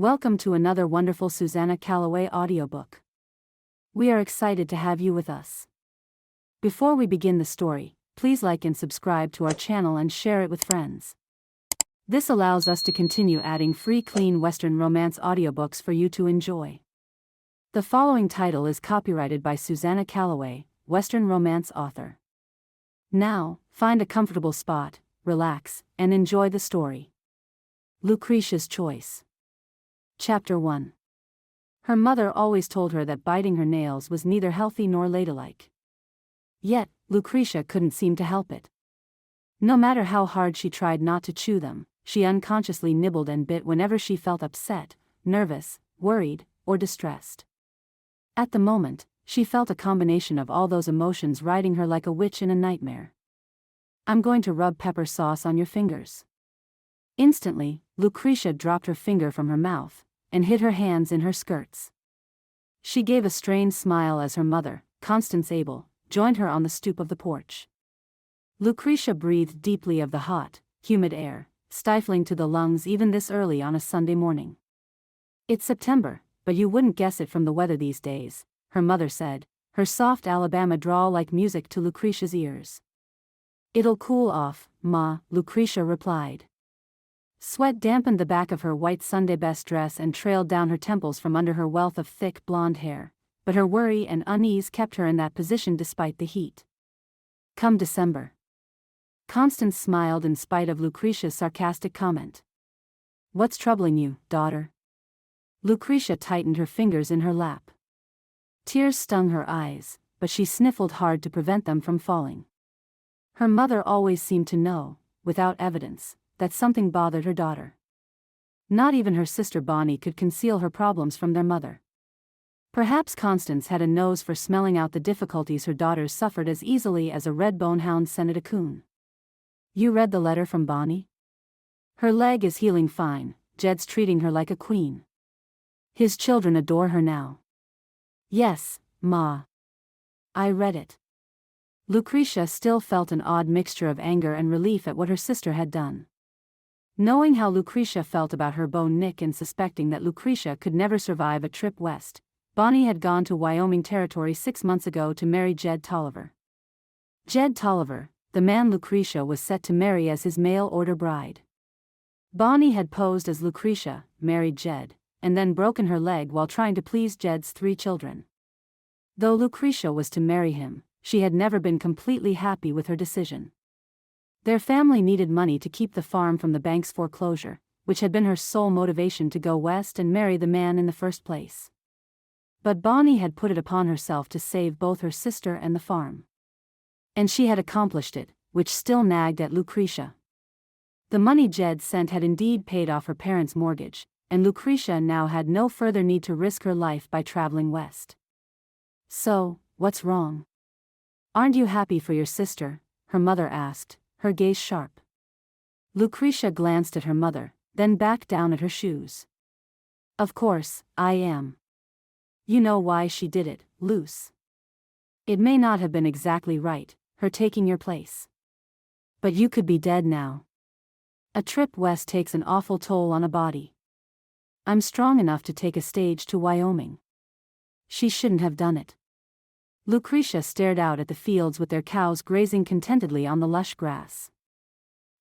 Welcome to another wonderful Susannah Calloway audiobook. We are excited to have you with us. Before we begin the story, please like and subscribe to our channel and share it with friends. This allows us to continue adding free clean Western romance audiobooks for you to enjoy. The following title is copyrighted by Susannah Calloway, Western romance author. Now, find a comfortable spot, relax, and enjoy the story. Lucretia's Choice. Chapter 1. Her mother always told her that biting her nails was neither healthy nor ladylike. Yet, Lucretia couldn't seem to help it. No matter how hard she tried not to chew them, she unconsciously nibbled and bit whenever she felt upset, nervous, worried, or distressed. At the moment, she felt a combination of all those emotions riding her like a witch in a nightmare. "I'm going to rub pepper sauce on your fingers." Instantly, Lucretia dropped her finger from her mouth and hid her hands in her skirts. She gave a strained smile as her mother, Constance Abel, joined her on the stoop of the porch. Lucretia breathed deeply of the hot, humid air, stifling to the lungs even this early on a Sunday morning. "It's September, but you wouldn't guess it from the weather these days," her mother said, her soft Alabama drawl like music to Lucretia's ears. "It'll cool off, Ma," Lucretia replied. Sweat dampened the back of her white Sunday best dress and trailed down her temples from under her wealth of thick blonde hair, but her worry and unease kept her in that position despite the heat. "Come December." Constance smiled in spite of Lucretia's sarcastic comment. "What's troubling you, daughter?" Lucretia tightened her fingers in her lap. Tears stung her eyes, but she sniffled hard to prevent them from falling. Her mother always seemed to know, without evidence, that something bothered her daughter. Not even her sister Bonnie could conceal her problems from their mother. Perhaps Constance had a nose for smelling out the difficulties her daughters suffered as easily as a red-bone hound scented a coon. "You read the letter from Bonnie? Her leg is healing fine, Jed's treating her like a queen. His children adore her now." "Yes, Ma. I read it." Lucretia still felt an odd mixture of anger and relief at what her sister had done. Knowing how Lucretia felt about her beau Nick and suspecting that Lucretia could never survive a trip west, Bonnie had gone to Wyoming territory 6 months ago to marry Jed Tolliver. Jed Tolliver, the man Lucretia was set to marry as his mail-order bride. Bonnie had posed as Lucretia, married Jed, and then broken her leg while trying to please Jed's 3 children. Though Lucretia was to marry him, she had never been completely happy with her decision. Their family needed money to keep the farm from the bank's foreclosure, which had been her sole motivation to go west and marry the man in the first place. But Bonnie had put it upon herself to save both her sister and the farm. And she had accomplished it, which still nagged at Lucretia. The money Jed sent had indeed paid off her parents' mortgage, and Lucretia now had no further need to risk her life by traveling west. "So, what's wrong? Aren't you happy for your sister?" her mother asked, her gaze sharp. Lucretia glanced at her mother, then back down at her shoes. "Of course, I am. You know why she did it, Luce. It may not have been exactly right, her taking your place. But you could be dead now. A trip west takes an awful toll on a body. I'm strong enough to take a stage to Wyoming. She shouldn't have done it." Lucretia stared out at the fields with their cows grazing contentedly on the lush grass.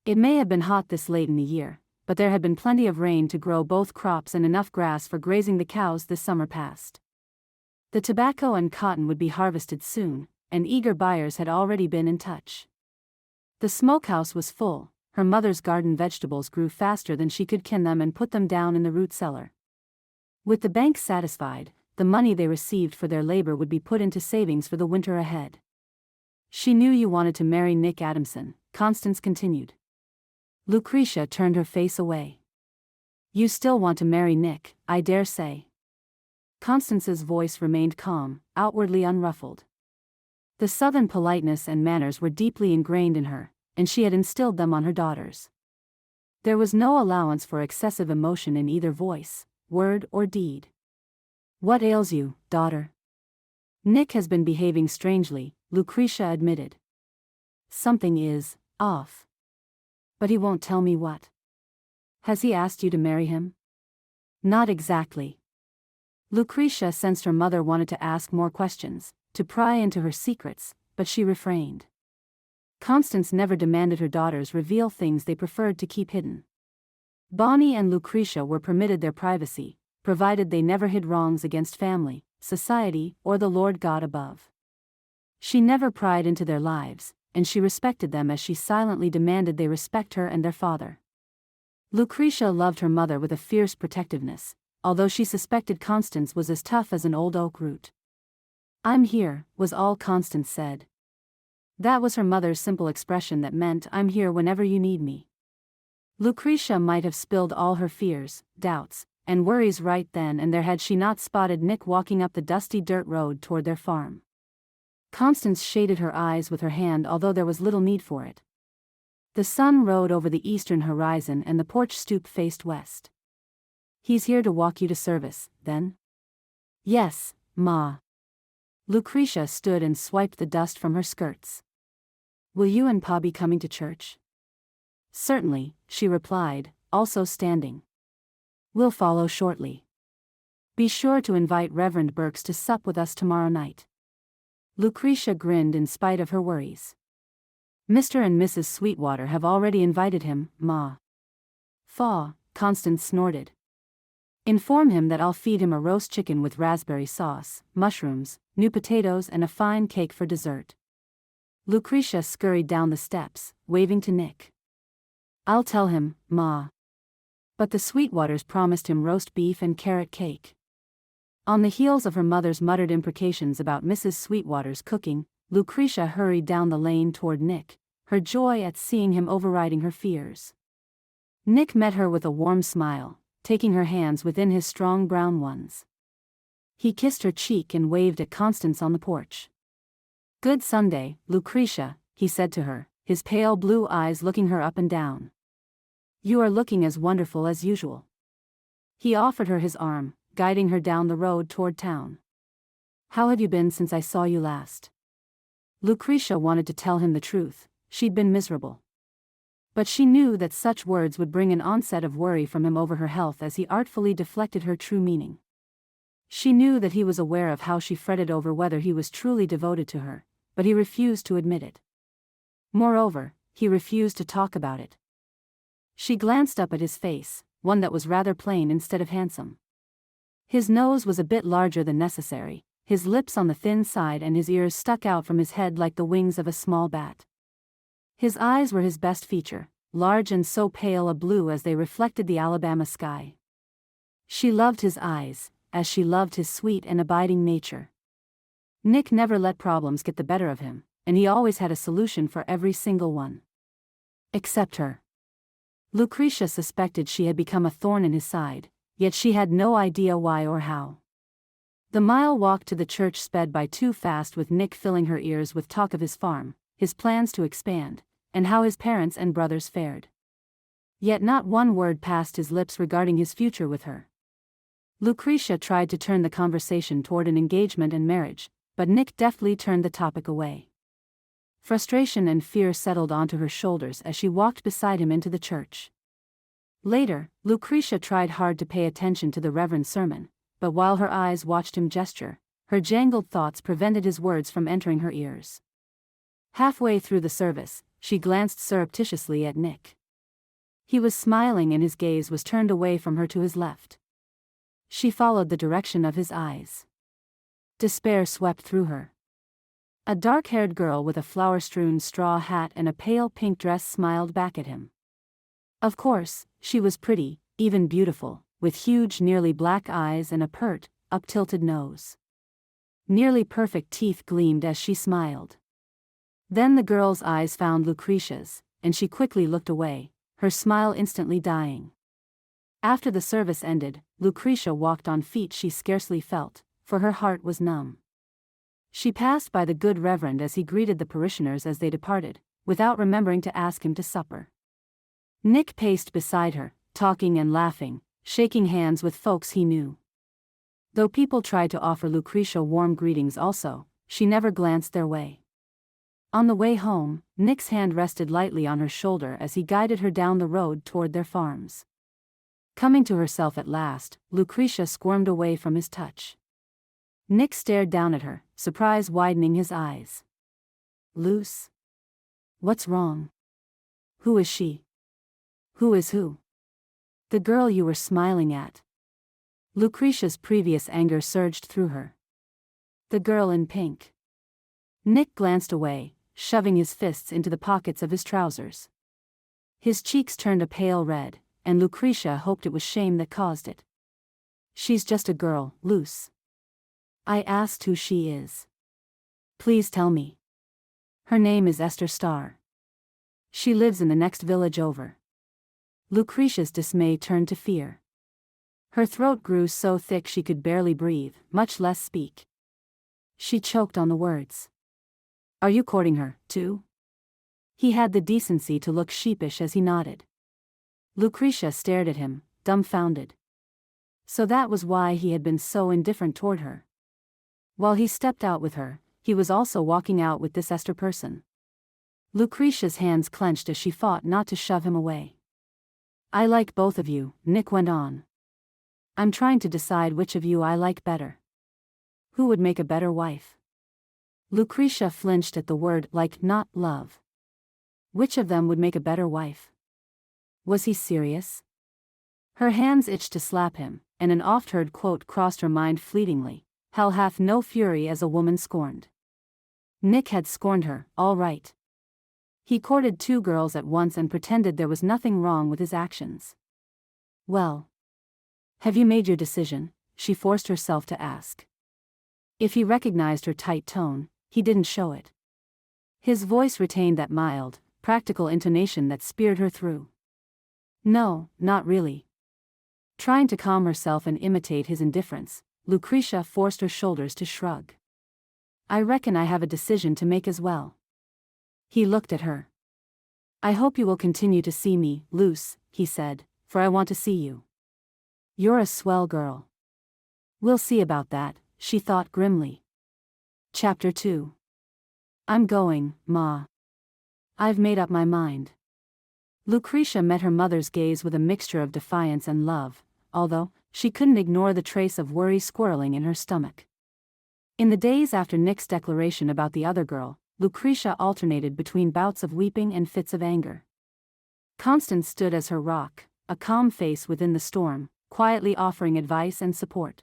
It may have been hot this late in the year, but there had been plenty of rain to grow both crops and enough grass for grazing the cows this summer past. The tobacco and cotton would be harvested soon, and eager buyers had already been in touch. The smokehouse was full, her mother's garden vegetables grew faster than she could can them and put them down in the root cellar. With the bank satisfied, the money they received for their labor would be put into savings for the winter ahead. "She knew you wanted to marry Nick Adamson," Constance continued. Lucretia turned her face away. "You still want to marry Nick, I dare say." Constance's voice remained calm, outwardly unruffled. The Southern politeness and manners were deeply ingrained in her, and she had instilled them on her daughters. There was no allowance for excessive emotion in either voice, word or deed. "What ails you, daughter?" "Nick has been behaving strangely," Lucretia admitted. "Something is off. But he won't tell me what." "Has he asked you to marry him?" Not exactly. Lucretia sensed her mother wanted to ask more questions, to pry into her secrets, but she refrained. Constance never demanded her daughters reveal things they preferred to keep hidden. Bonnie and Lucretia were permitted their privacy, provided they never hid wrongs against family, society, or the Lord God above. She never pried into their lives, and she respected them as she silently demanded they respect her and their father. Lucretia loved her mother with a fierce protectiveness, although she suspected Constance was as tough as an old oak root. "I'm here," was all Constance said. That was her mother's simple expression that meant, "I'm here whenever you need me." Lucretia might have spilled all her fears, doubts, and worries right then and there had she not spotted Nick walking up the dusty dirt road toward their farm. Constance shaded her eyes with her hand, although there was little need for it. The sun rode over the eastern horizon and the porch stoop faced west. "He's here to walk you to service, then?" "Yes, Ma." Lucretia stood and swiped the dust from her skirts. "Will you and Pa be coming to church?" "Certainly," she replied, also standing. "We'll follow shortly. Be sure to invite Reverend Burks to sup with us tomorrow night." Lucretia grinned in spite of her worries. "Mr. and Mrs. Sweetwater have already invited him, Ma." "Faw," Constance snorted. "Inform him that I'll feed him a roast chicken with raspberry sauce, mushrooms, new potatoes and a fine cake for dessert." Lucretia scurried down the steps, waving to Nick. "I'll tell him, Ma." But the Sweetwaters promised him roast beef and carrot cake. On the heels of her mother's muttered imprecations about Mrs. Sweetwater's cooking, Lucretia hurried down the lane toward Nick, her joy at seeing him overriding her fears. Nick met her with a warm smile, taking her hands within his strong brown ones. He kissed her cheek and waved at Constance on the porch. "Good Sunday, Lucretia," he said to her, his pale blue eyes looking her up and down. "You are looking as wonderful as usual." He offered her his arm, guiding her down the road toward town. "How have you been since I saw you last?" Lucretia wanted to tell him the truth, she'd been miserable. But she knew that such words would bring an onset of worry from him over her health as he artfully deflected her true meaning. She knew that he was aware of how she fretted over whether he was truly devoted to her, but he refused to admit it. Moreover, he refused to talk about it. She glanced up at his face, one that was rather plain instead of handsome. His nose was a bit larger than necessary, his lips on the thin side and his ears stuck out from his head like the wings of a small bat. His eyes were his best feature, large and so pale a blue as they reflected the Alabama sky. She loved his eyes, as she loved his sweet and abiding nature. Nick never let problems get the better of him, and he always had a solution for every single one. Except her. Lucretia suspected she had become a thorn in his side, yet she had no idea why or how. The mile walk to the church sped by too fast with Nick filling her ears with talk of his farm, his plans to expand, and how his parents and brothers fared. Yet not one word passed his lips regarding his future with her. Lucretia tried to turn the conversation toward an engagement and marriage, but Nick deftly turned the topic away. Frustration and fear settled onto her shoulders as she walked beside him into the church. Later, Lucretia tried hard to pay attention to the Reverend's sermon, but while her eyes watched him gesture, her jangled thoughts prevented his words from entering her ears. Halfway through the service, she glanced surreptitiously at Nick. He was smiling and his gaze was turned away from her to his left. She followed the direction of his eyes. Despair swept through her. A dark-haired girl with a flower-strewn straw hat and a pale pink dress smiled back at him. Of course, she was pretty, even beautiful, with huge nearly black eyes and a pert, up-tilted nose. Nearly perfect teeth gleamed as she smiled. Then the girl's eyes found Lucretia's, and she quickly looked away, her smile instantly dying. After the service ended, Lucretia walked on feet she scarcely felt, for her heart was numb. She passed by the good Reverend as he greeted the parishioners as they departed, without remembering to ask him to supper. Nick paced beside her, talking and laughing, shaking hands with folks he knew. Though people tried to offer Lucretia warm greetings also, she never glanced their way. On the way home, Nick's hand rested lightly on her shoulder as he guided her down the road toward their farms. Coming to herself at last, Lucretia squirmed away from his touch. Nick stared down at her, surprise widening his eyes. Luce? What's wrong? Who is she? Who is who? The girl you were smiling at. Lucretia's previous anger surged through her. The girl in pink. Nick glanced away, shoving his fists into the pockets of his trousers. His cheeks turned a pale red, and Lucretia hoped it was shame that caused it. She's just a girl, Luce. I asked who she is. Please tell me. Her name is Esther Starr. She lives in the next village over. Lucretia's dismay turned to fear. Her throat grew so thick she could barely breathe, much less speak. She choked on the words. Are you courting her, too? He had the decency to look sheepish as he nodded. Lucretia stared at him, dumbfounded. So that was why he had been so indifferent toward her. While he stepped out with her, he was also walking out with this Esther person. Lucretia's hands clenched as she fought not to shove him away. I like both of you, Nick went on. I'm trying to decide which of you I like better. Who would make a better wife? Lucretia flinched at the word like, not love. Which of them would make a better wife? Was he serious? Her hands itched to slap him, and an oft-heard quote crossed her mind fleetingly. Hell hath no fury as a woman scorned. Nick had scorned her, all right. He courted two girls at once and pretended there was nothing wrong with his actions. Well. Have you made your decision? She forced herself to ask. If he recognized her tight tone, he didn't show it. His voice retained that mild, practical intonation that speared her through. No, not really. Trying to calm herself and imitate his indifference, Lucretia forced her shoulders to shrug. I reckon I have a decision to make as well. He looked at her. I hope you will continue to see me, Luce, he said, for I want to see you. You're a swell girl. We'll see about that, she thought grimly. Chapter 2. I'm going, Ma. I've made up my mind. Lucretia met her mother's gaze with a mixture of defiance and love, although she couldn't ignore the trace of worry swirling in her stomach. In the days after Nick's declaration about the other girl, Lucretia alternated between bouts of weeping and fits of anger. Constance stood as her rock, a calm face within the storm, quietly offering advice and support.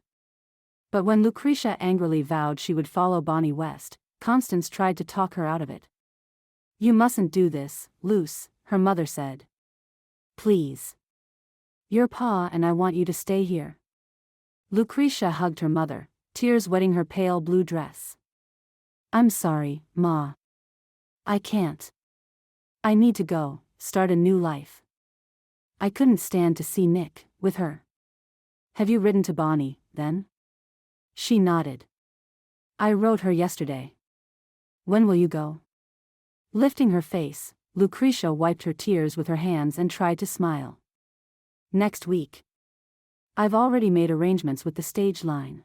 But when Lucretia angrily vowed she would follow Bonnie west, Constance tried to talk her out of it. You mustn't do this, Luce, her mother said. Please. Your pa and I want you to stay here. Lucretia hugged her mother, tears wetting her pale blue dress. I'm sorry, Ma. I can't. I need to go, start a new life. I couldn't stand to see Nick with her. Have you written to Bonnie, then? She nodded. I wrote her yesterday. When will you go? Lifting her face, Lucretia wiped her tears with her hands and tried to smile. Next week. I've already made arrangements with the stage line.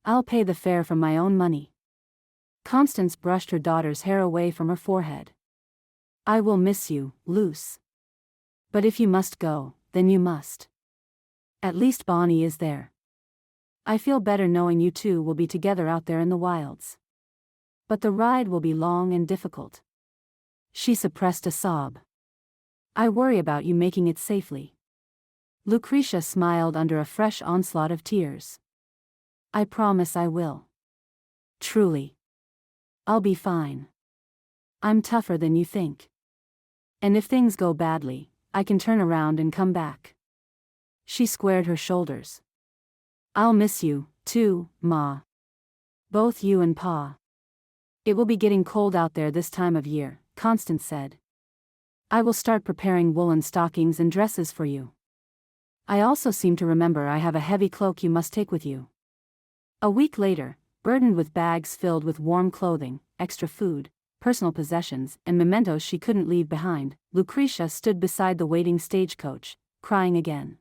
I'll pay the fare from my own money. Constance brushed her daughter's hair away from her forehead. I will miss you, Luce. But if you must go, then you must. At least Bonnie is there. I feel better knowing you two will be together out there in the wilds. But the ride will be long and difficult. She suppressed a sob. I worry about you making it safely. Lucretia smiled under a fresh onslaught of tears. I promise I will. Truly. I'll be fine. I'm tougher than you think. And if things go badly, I can turn around and come back. She squared her shoulders. I'll miss you, too, Ma. Both you and Pa. It will be getting cold out there this time of year, Constance said. I will start preparing woolen stockings and dresses for you. I also seem to remember I have a heavy cloak you must take with you. A week later, burdened with bags filled with warm clothing, extra food, personal possessions, and mementos she couldn't leave behind, Lucretia stood beside the waiting stagecoach, crying again.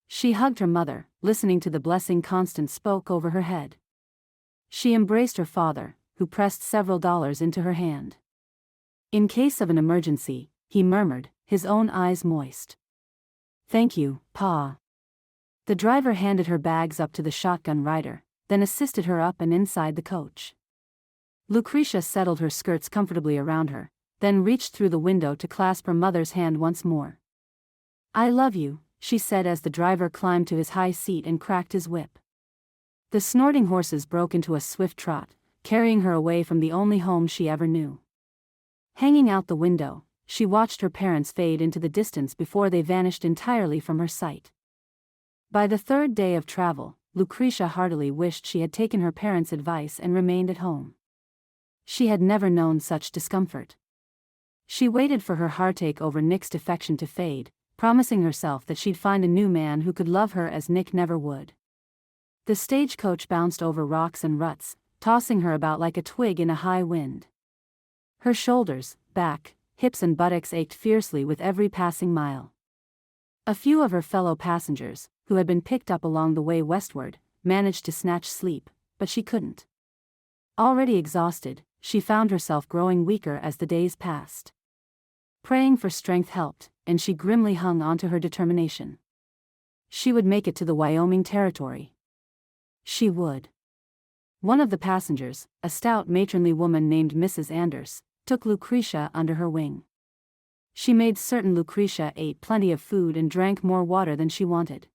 She hugged her mother, listening to the blessing Constance spoke over her head. She embraced her father, who pressed several dollars into her hand. In case of an emergency, he murmured, his own eyes moist. "Thank you, Pa." The driver handed her bags up to the shotgun rider, then assisted her up and inside the coach. Lucretia settled her skirts comfortably around her, then reached through the window to clasp her mother's hand once more. "I love you," she said as the driver climbed to his high seat and cracked his whip. The snorting horses broke into a swift trot, carrying her away from the only home she ever knew. Hanging out the window, she watched her parents fade into the distance before they vanished entirely from her sight. By the third day of travel, Lucretia heartily wished she had taken her parents' advice and remained at home. She had never known such discomfort. She waited for her heartache over Nick's defection to fade, promising herself that she'd find a new man who could love her as Nick never would. The stagecoach bounced over rocks and ruts, tossing her about like a twig in a high wind. Her shoulders, back, hips and buttocks ached fiercely with every passing mile. A few of her fellow passengers, who had been picked up along the way westward, managed to snatch sleep, but she couldn't. Already exhausted, she found herself growing weaker as the days passed. Praying for strength helped, and she grimly hung onto her determination. She would make it to the Wyoming territory. She would. One of the passengers, a stout matronly woman named Mrs. Anders, took Lucretia under her wing. She made certain Lucretia ate plenty of food and drank more water than she wanted.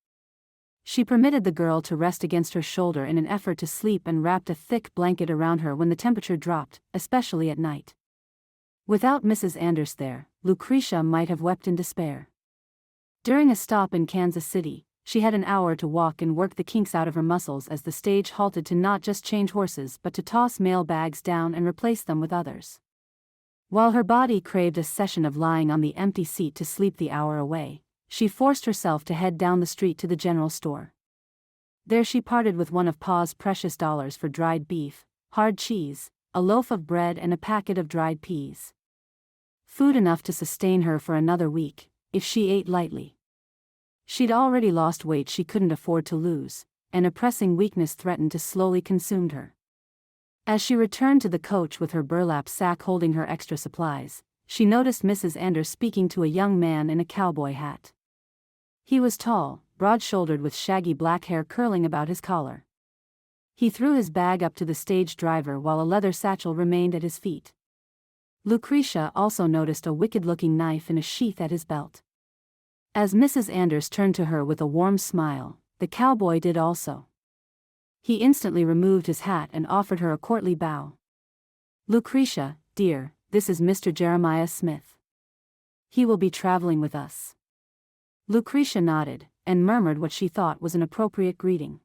She permitted the girl to rest against her shoulder in an effort to sleep and wrapped a thick blanket around her when the temperature dropped, especially at night. Without Mrs. Anders there, Lucretia might have wept in despair. During a stop in Kansas City, she had an hour to walk and work the kinks out of her muscles as the stage halted to not just change horses but to toss mail bags down and replace them with others. While her body craved a session of lying on the empty seat to sleep the hour away, she forced herself to head down the street to the general store. There she parted with one of Pa's precious dollars for dried beef, hard cheese, a loaf of bread and a packet of dried peas. Food enough to sustain her for another week, if she ate lightly. She'd already lost weight she couldn't afford to lose, and a pressing weakness threatened to slowly consume her. As she returned to the coach with her burlap sack holding her extra supplies, she noticed Mrs. Anders speaking to a young man in a cowboy hat. He was tall, broad-shouldered with shaggy black hair curling about his collar. He threw his bag up to the stage driver while a leather satchel remained at his feet. Lucretia also noticed a wicked-looking knife in a sheath at his belt. As Mrs. Anders turned to her with a warm smile, the cowboy did also. He instantly removed his hat and offered her a courtly bow. "Lucretia, dear, this is Mr. Jeremiah Smith. He will be traveling with us." Lucretia nodded, and murmured what she thought was an appropriate greeting.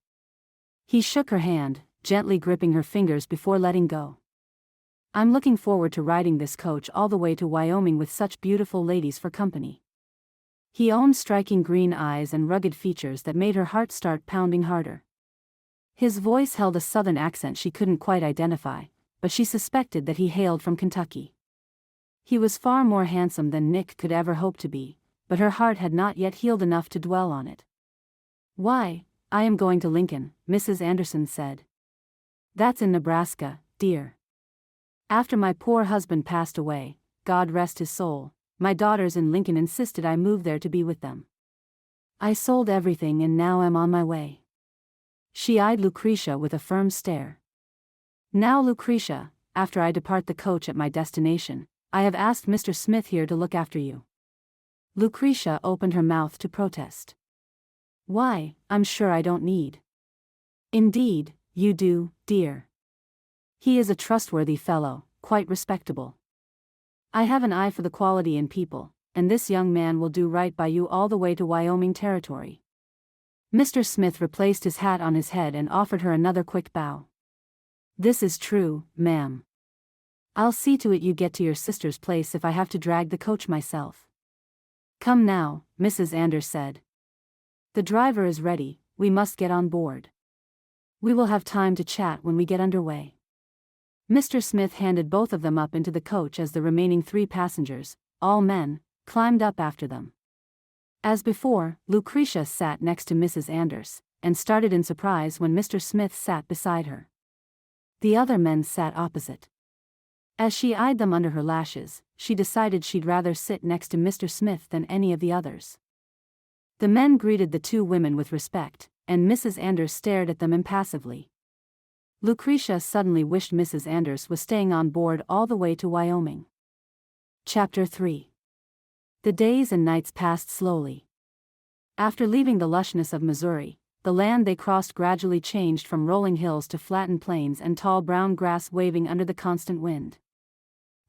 He shook her hand, gently gripping her fingers before letting go. "I'm looking forward to riding this coach all the way to Wyoming with such beautiful ladies for company." He owned striking green eyes and rugged features that made her heart start pounding harder. His voice held a southern accent she couldn't quite identify, but she suspected that he hailed from Kentucky. He was far more handsome than Nick could ever hope to be, but her heart had not yet healed enough to dwell on it. "Why, I am going to Lincoln," Mrs. Anderson said. "That's in Nebraska, dear. After my poor husband passed away, God rest his soul, my daughters in Lincoln insisted I move there to be with them. I sold everything and now am on my way." She eyed Lucretia with a firm stare. "Now Lucretia, after I depart the coach at my destination, I have asked Mr. Smith here to look after you." Lucretia opened her mouth to protest. "Why, I'm sure I don't need." "Indeed, you do, dear. He is a trustworthy fellow, quite respectable. I have an eye for the quality in people, and this young man will do right by you all the way to Wyoming territory." Mr. Smith replaced his hat on his head and offered her another quick bow. "This is true, ma'am. I'll see to it you get to your sister's place if I have to drag the coach myself." "Come now," Mrs. Anders said. "The driver is ready, we must get on board. We will have time to chat when we get underway." Mr. Smith handed both of them up into the coach as the remaining 3 passengers, all men, climbed up after them. As before, Lucretia sat next to Mrs. Anders, and started in surprise when Mr. Smith sat beside her. The other men sat opposite. As she eyed them under her lashes, she decided she'd rather sit next to Mr. Smith than any of the others. The men greeted the two women with respect, and Mrs. Anders stared at them impassively. Lucretia suddenly wished Mrs. Anders was staying on board all the way to Wyoming. Chapter 3. The days and nights passed slowly. After leaving the lushness of Missouri, the land they crossed gradually changed from rolling hills to flattened plains and tall brown grass waving under the constant wind.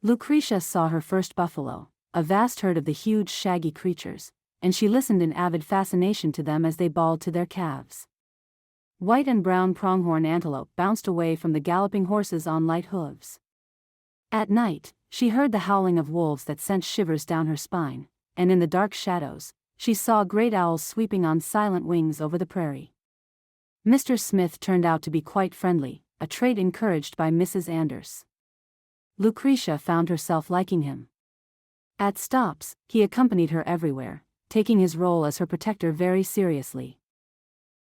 Lucretia saw her first buffalo, a vast herd of the huge shaggy creatures, and she listened in avid fascination to them as they bawled to their calves. White and brown pronghorn antelope bounced away from the galloping horses on light hooves. At night, she heard the howling of wolves that sent shivers down her spine, and in the dark shadows, she saw great owls sweeping on silent wings over the prairie. Mr. Smith turned out to be quite friendly, a trait encouraged by Mrs. Anders. Lucretia found herself liking him. At stops, he accompanied her everywhere, taking his role as her protector very seriously.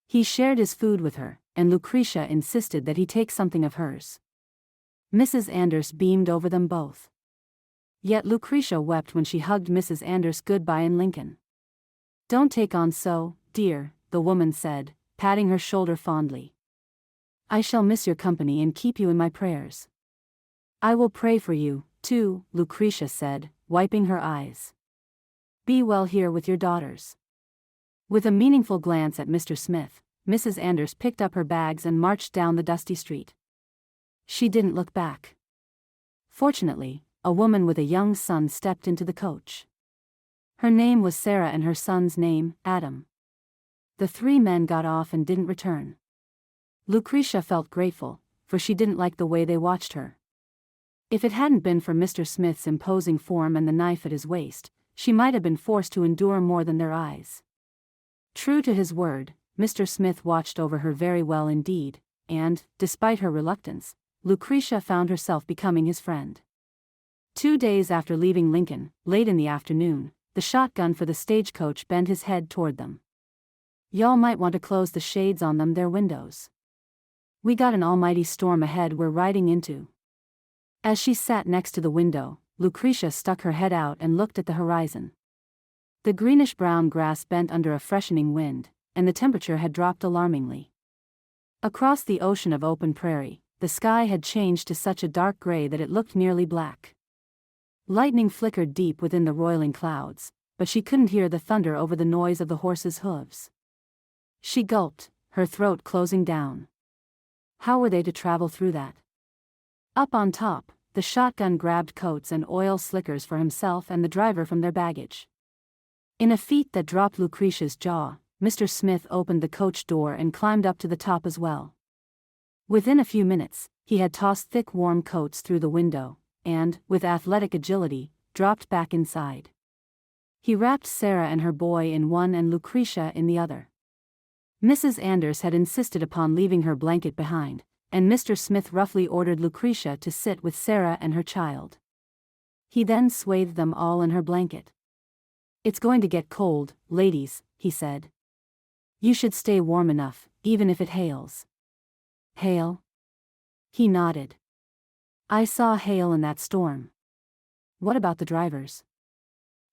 He shared his food with her, and Lucretia insisted that he take something of hers. Mrs. Anders beamed over them both. Yet Lucretia wept when she hugged Mrs. Anders goodbye in Lincoln. "Don't take on so, dear," the woman said, patting her shoulder fondly. "I shall miss your company and keep you in my prayers." "I will pray for you, too," Lucretia said, wiping her eyes. "Be well here with your daughters." With a meaningful glance at Mr. Smith, Mrs. Anders picked up her bags and marched down the dusty street. She didn't look back. Fortunately, a woman with a young son stepped into the coach. Her name was Sarah and her son's name, Adam. The three men got off and didn't return. Lucretia felt grateful, for she didn't like the way they watched her. If it hadn't been for Mr. Smith's imposing form and the knife at his waist, she might have been forced to endure more than their eyes. True to his word, Mr. Smith watched over her very well indeed, and, despite her reluctance, Lucretia found herself becoming his friend. 2 days after leaving Lincoln, late in the afternoon, the shotgun for the stagecoach bent his head toward them. "Y'all might want to close the shades on them their windows. We got an almighty storm ahead we're riding into." As she sat next to the window, Lucretia stuck her head out and looked at the horizon. The greenish-brown grass bent under a freshening wind, and the temperature had dropped alarmingly. Across the ocean of open prairie, the sky had changed to such a dark gray that it looked nearly black. Lightning flickered deep within the roiling clouds, but she couldn't hear the thunder over the noise of the horses' hooves. She gulped, her throat closing down. How were they to travel through that? Up on top, the shotgun grabbed coats and oil slickers for himself and the driver from their baggage. In a feat that dropped Lucretia's jaw, Mr. Smith opened the coach door and climbed up to the top as well. Within a few minutes, he had tossed thick warm coats through the window, and, with athletic agility, dropped back inside. He wrapped Sarah and her boy in one and Lucretia in the other. Mrs. Anders had insisted upon leaving her blanket behind, and Mr. Smith roughly ordered Lucretia to sit with Sarah and her child. He then swathed them all in her blanket. "It's going to get cold, ladies," he said. "You should stay warm enough, even if it hails." "Hail?" He nodded. "I saw hail in that storm." "What about the drivers?"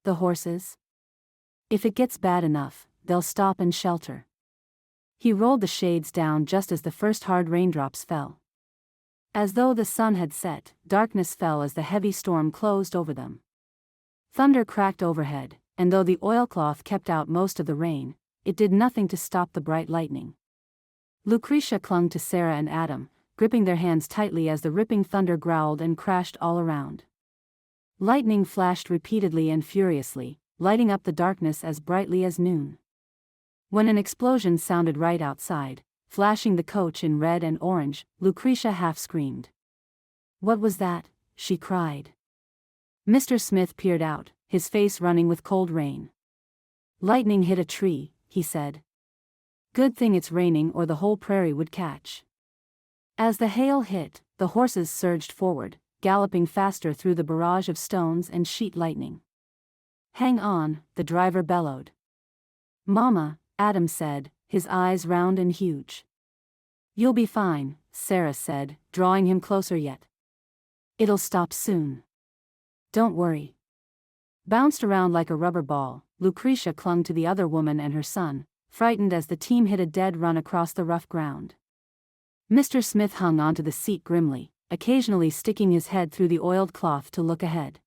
"The horses?" "If it gets bad enough, they'll stop and shelter." He rolled the shades down just as the first hard raindrops fell. As though the sun had set, darkness fell as the heavy storm closed over them. Thunder cracked overhead, and though the oilcloth kept out most of the rain, it did nothing to stop the bright lightning. Lucretia clung to Sarah and Adam, gripping their hands tightly as the ripping thunder growled and crashed all around. Lightning flashed repeatedly and furiously, lighting up the darkness as brightly as noon. When an explosion sounded right outside, flashing the coach in red and orange, Lucretia half screamed. "What was that?" she cried. Mr. Smith peered out, his face running with cold rain. "Lightning hit a tree," he said. "Good thing it's raining or the whole prairie would catch." As the hail hit, the horses surged forward, galloping faster through the barrage of stones and sheet lightning. "Hang on," the driver bellowed. "Mama," Adam said, his eyes round and huge. "You'll be fine," Sarah said, drawing him closer yet. "It'll stop soon. Don't worry." Bounced around like a rubber ball, Lucretia clung to the other woman and her son, frightened as the team hit a dead run across the rough ground. Mr. Smith hung onto the seat grimly, occasionally sticking his head through the oiled cloth to look ahead.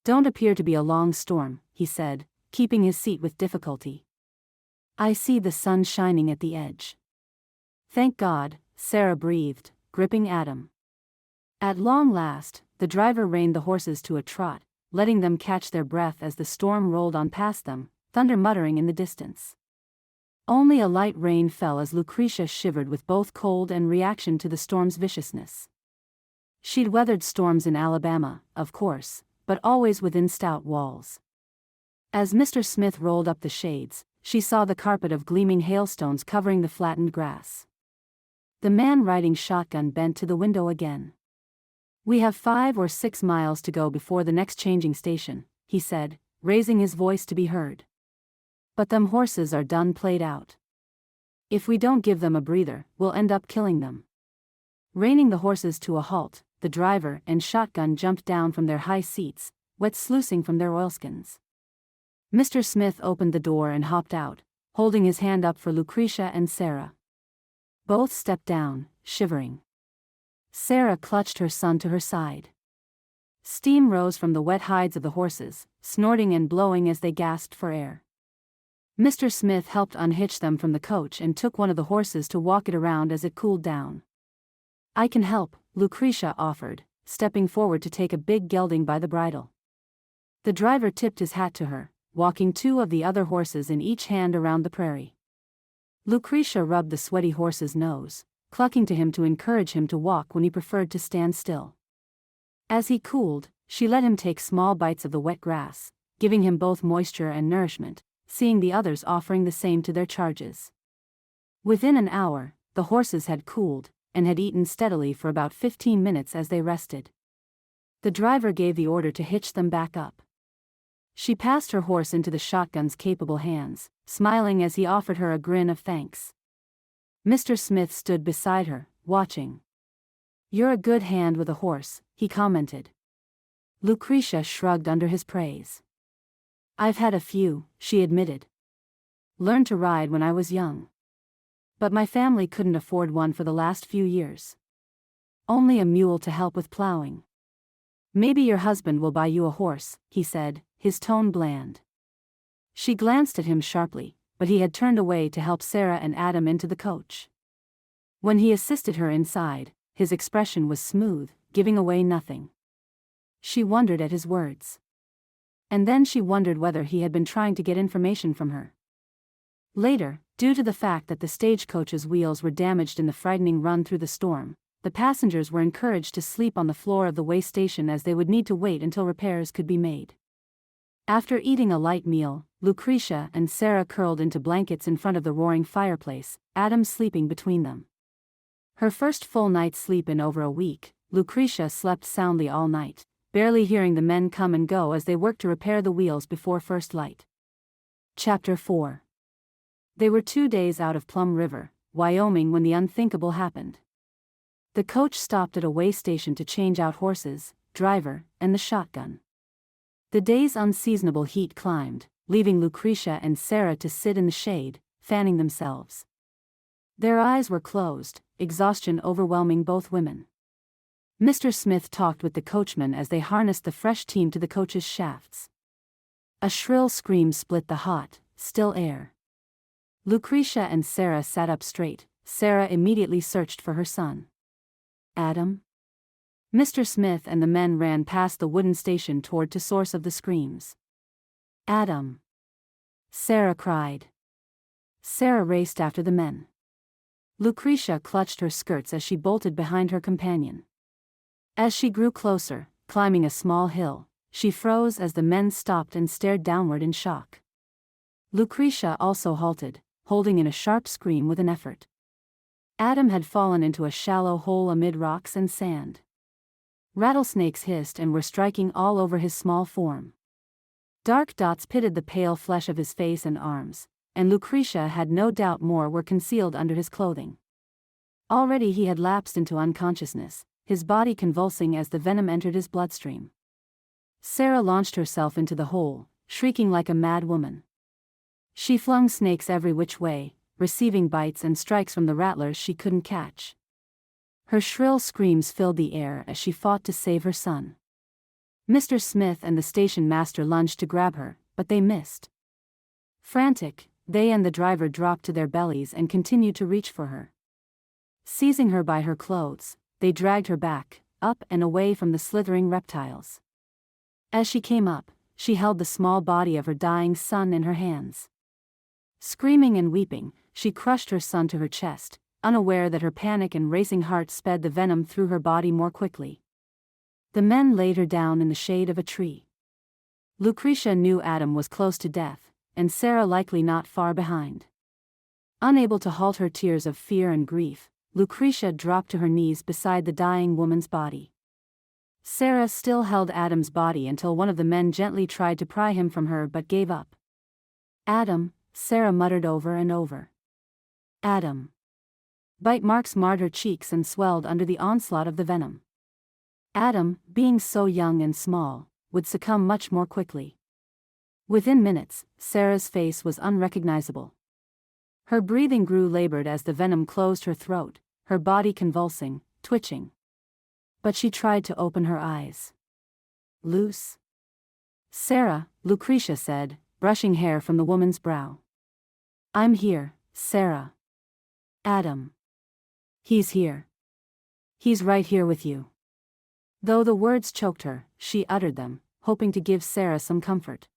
"Don't appear to be a long storm," he said, keeping his seat with difficulty. "I see the sun shining at the edge." "Thank God," Sarah breathed, gripping Adam. At long last, the driver reined the horses to a trot, letting them catch their breath as the storm rolled on past them, thunder muttering in the distance. Only a light rain fell as Lucretia shivered with both cold and reaction to the storm's viciousness. She'd weathered storms in Alabama, of course, but always within stout walls. As Mr. Smith rolled up the shades, she saw the carpet of gleaming hailstones covering the flattened grass. The man riding shotgun bent to the window again. "We have 5 or 6 miles to go before the next changing station," he said, raising his voice to be heard. "But them horses are done played out. If we don't give them a breather, we'll end up killing them." Reining the horses to a halt, the driver and shotgun jumped down from their high seats, wet sluicing from their oilskins. Mr. Smith opened the door and hopped out, holding his hand up for Lucretia and Sarah. Both stepped down, shivering. Sarah clutched her son to her side. Steam rose from the wet hides of the horses, snorting and blowing as they gasped for air. Mr. Smith helped unhitch them from the coach and took one of the horses to walk it around as it cooled down. "I can help," Lucretia offered, stepping forward to take a big gelding by the bridle. The driver tipped his hat to her, walking 2 of the other horses in each hand around the prairie. Lucretia rubbed the sweaty horse's nose, clucking to him to encourage him to walk when he preferred to stand still. As he cooled, she let him take small bites of the wet grass, giving him both moisture and nourishment, seeing the others offering the same to their charges. Within an hour, the horses had cooled, and had eaten steadily for about 15 minutes as they rested. The driver gave the order to hitch them back up. She passed her horse into the shotgun's capable hands, smiling as he offered her a grin of thanks. Mr. Smith stood beside her, watching. "You're a good hand with a horse," he commented. Lucretia shrugged under his praise. "I've had a few," she admitted. "Learned to ride when I was young. But my family couldn't afford one for the last few years. Only a mule to help with plowing." "Maybe your husband will buy you a horse," he said, his tone bland. She glanced at him sharply, but he had turned away to help Sarah and Adam into the coach. When he assisted her inside, his expression was smooth, giving away nothing. She wondered at his words. And then she wondered whether he had been trying to get information from her. Later, due to the fact that the stagecoach's wheels were damaged in the frightening run through the storm, the passengers were encouraged to sleep on the floor of the way station as they would need to wait until repairs could be made. After eating a light meal, Lucretia and Sarah curled into blankets in front of the roaring fireplace, Adam sleeping between them. Her first full night's sleep in over a week, Lucretia slept soundly all night, barely hearing the men come and go as they worked to repair the wheels before first light. Chapter 4. They were 2 days out of Plum River, Wyoming when the unthinkable happened. The coach stopped at a way station to change out horses, driver, and the shotgun. The day's unseasonable heat climbed, leaving Lucretia and Sarah to sit in the shade, fanning themselves. Their eyes were closed, exhaustion overwhelming both women. Mr. Smith talked with the coachman as they harnessed the fresh team to the coach's shafts. A shrill scream split the hot, still air. Lucretia and Sarah sat up straight. Sarah immediately searched for her son. "Adam?" Mr. Smith and the men ran past the wooden station toward the source of the screams. "Adam!" Sarah cried. Sarah raced after the men. Lucretia clutched her skirts as she bolted behind her companion. As she grew closer, climbing a small hill, she froze as the men stopped and stared downward in shock. Lucretia also halted, holding in a sharp scream with an effort. Adam had fallen into a shallow hole amid rocks and sand. Rattlesnakes hissed and were striking all over his small form. Dark dots pitted the pale flesh of his face and arms, and Lucretia had no doubt more were concealed under his clothing. Already he had lapsed into unconsciousness, his body convulsing as the venom entered his bloodstream. Sarah launched herself into the hole, shrieking like a mad woman. She flung snakes every which way, receiving bites and strikes from the rattlers she couldn't catch. Her shrill screams filled the air as she fought to save her son. Mr. Smith and the station master lunged to grab her, but they missed. Frantic, they and the driver dropped to their bellies and continued to reach for her. Seizing her by her clothes, they dragged her back, up and away from the slithering reptiles. As she came up, she held the small body of her dying son in her hands. Screaming and weeping, she crushed her son to her chest, unaware that her panic and racing heart sped the venom through her body more quickly. The men laid her down in the shade of a tree. Lucretia knew Adam was close to death, and Sarah likely not far behind. Unable to halt her tears of fear and grief, Lucretia dropped to her knees beside the dying woman's body. Sarah still held Adam's body until one of the men gently tried to pry him from her but gave up. "Adam," Sarah muttered over and over. "Adam." Bite marks marred her cheeks and swelled under the onslaught of the venom. Adam, being so young and small, would succumb much more quickly. Within minutes, Sarah's face was unrecognizable. Her breathing grew labored as the venom closed her throat, her body convulsing, twitching. But she tried to open her eyes. "Luce?" "Sarah," Lucretia said, brushing hair from the woman's brow. "I'm here, Sarah." "Adam." "He's here. He's right here with you." Though the words choked her, she uttered them, hoping to give Sarah some comfort.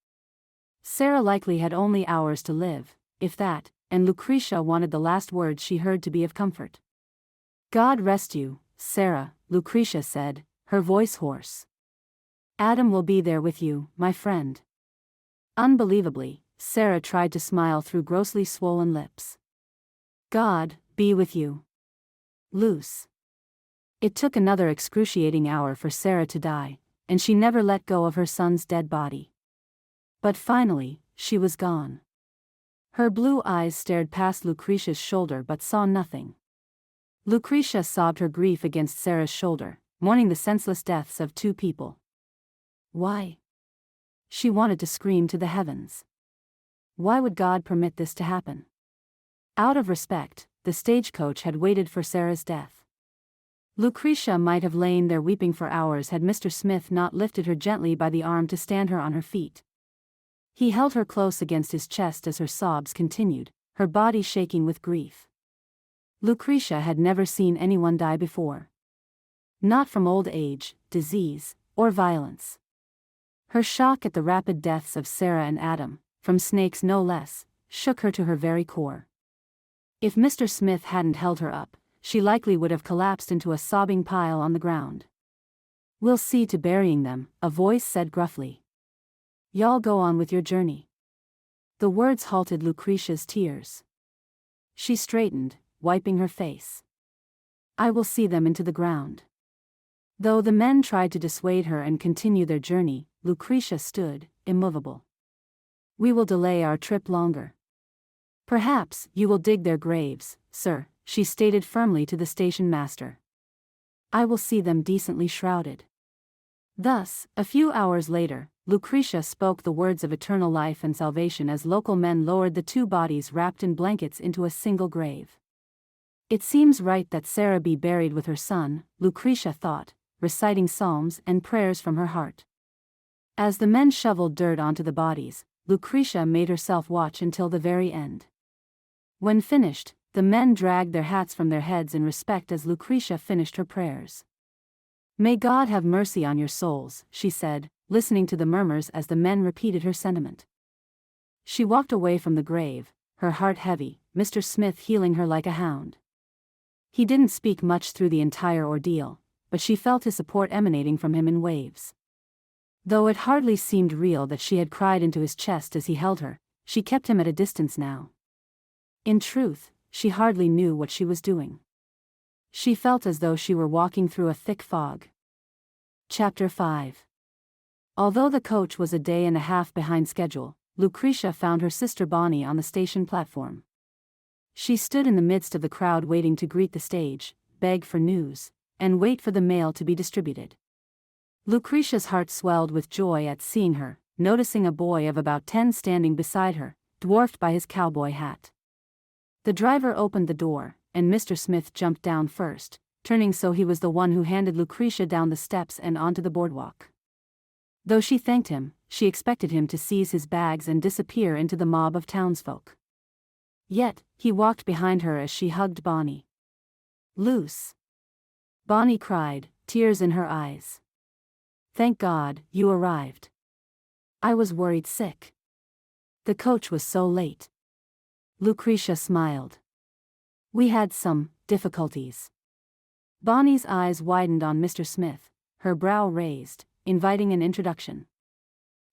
Sarah likely had only hours to live, if that, and Lucretia wanted the last words she heard to be of comfort. "God rest you, Sarah," Lucretia said, her voice hoarse. "Adam will be there with you, my friend." Unbelievably, Sarah tried to smile through grossly swollen lips. "God be with you, Luce." It took another excruciating hour for Sarah to die, and she never let go of her son's dead body. But finally, she was gone. Her blue eyes stared past Lucretia's shoulder but saw nothing. Lucretia sobbed her grief against Sarah's shoulder, mourning the senseless deaths of two people. Why? She wanted to scream to the heavens. Why would God permit this to happen? Out of respect, the stagecoach had waited for Sarah's death. Lucretia might have lain there weeping for hours had Mr. Smith not lifted her gently by the arm to stand her on her feet. He held her close against his chest as her sobs continued, her body shaking with grief. Lucretia had never seen anyone die before. Not from old age, disease, or violence. Her shock at the rapid deaths of Sarah and Adam, from snakes no less, shook her to her very core. If Mr. Smith hadn't held her up, she likely would have collapsed into a sobbing pile on the ground. "We'll see to burying them," a voice said gruffly. "Y'all go on with your journey." The words halted Lucretia's tears. She straightened, wiping her face. "I will see them into the ground." Though the men tried to dissuade her and continue their journey, Lucretia stood, immovable. "We will delay our trip longer. Perhaps you will dig their graves, sir," she stated firmly to the station master. "I will see them decently shrouded." Thus, a few hours later, Lucretia spoke the words of eternal life and salvation as local men lowered the two bodies wrapped in blankets into a single grave. "It seems right that Sarah be buried with her son," Lucretia thought, reciting psalms and prayers from her heart. As the men shoveled dirt onto the bodies, Lucretia made herself watch until the very end. When finished, the men dragged their hats from their heads in respect as Lucretia finished her prayers. "May God have mercy on your souls," she said, listening to the murmurs as the men repeated her sentiment. She walked away from the grave, her heart heavy, Mr. Smith healing her like a hound. He didn't speak much through the entire ordeal, but she felt his support emanating from him in waves. Though it hardly seemed real that she had cried into his chest as he held her, she kept him at a distance now. In truth, she hardly knew what she was doing. She felt as though she were walking through a thick fog. Chapter 5. Although the coach was a day and a half behind schedule, Lucretia found her sister Bonnie on the station platform. She stood in the midst of the crowd waiting to greet the stage, beg for news, and wait for the mail to be distributed. Lucretia's heart swelled with joy at seeing her, noticing a boy of about 10 standing beside her, dwarfed by his cowboy hat. The driver opened the door, and Mr. Smith jumped down first, turning so he was the one who handed Lucretia down the steps and onto the boardwalk. Though she thanked him, she expected him to seize his bags and disappear into the mob of townsfolk. Yet, he walked behind her as she hugged Bonnie. "Luce!" Bonnie cried, tears in her eyes. "Thank God, you arrived. I was worried sick. The coach was so late." Lucretia smiled. "We had some difficulties." Bonnie's eyes widened on Mr. Smith, her brow raised, inviting an introduction.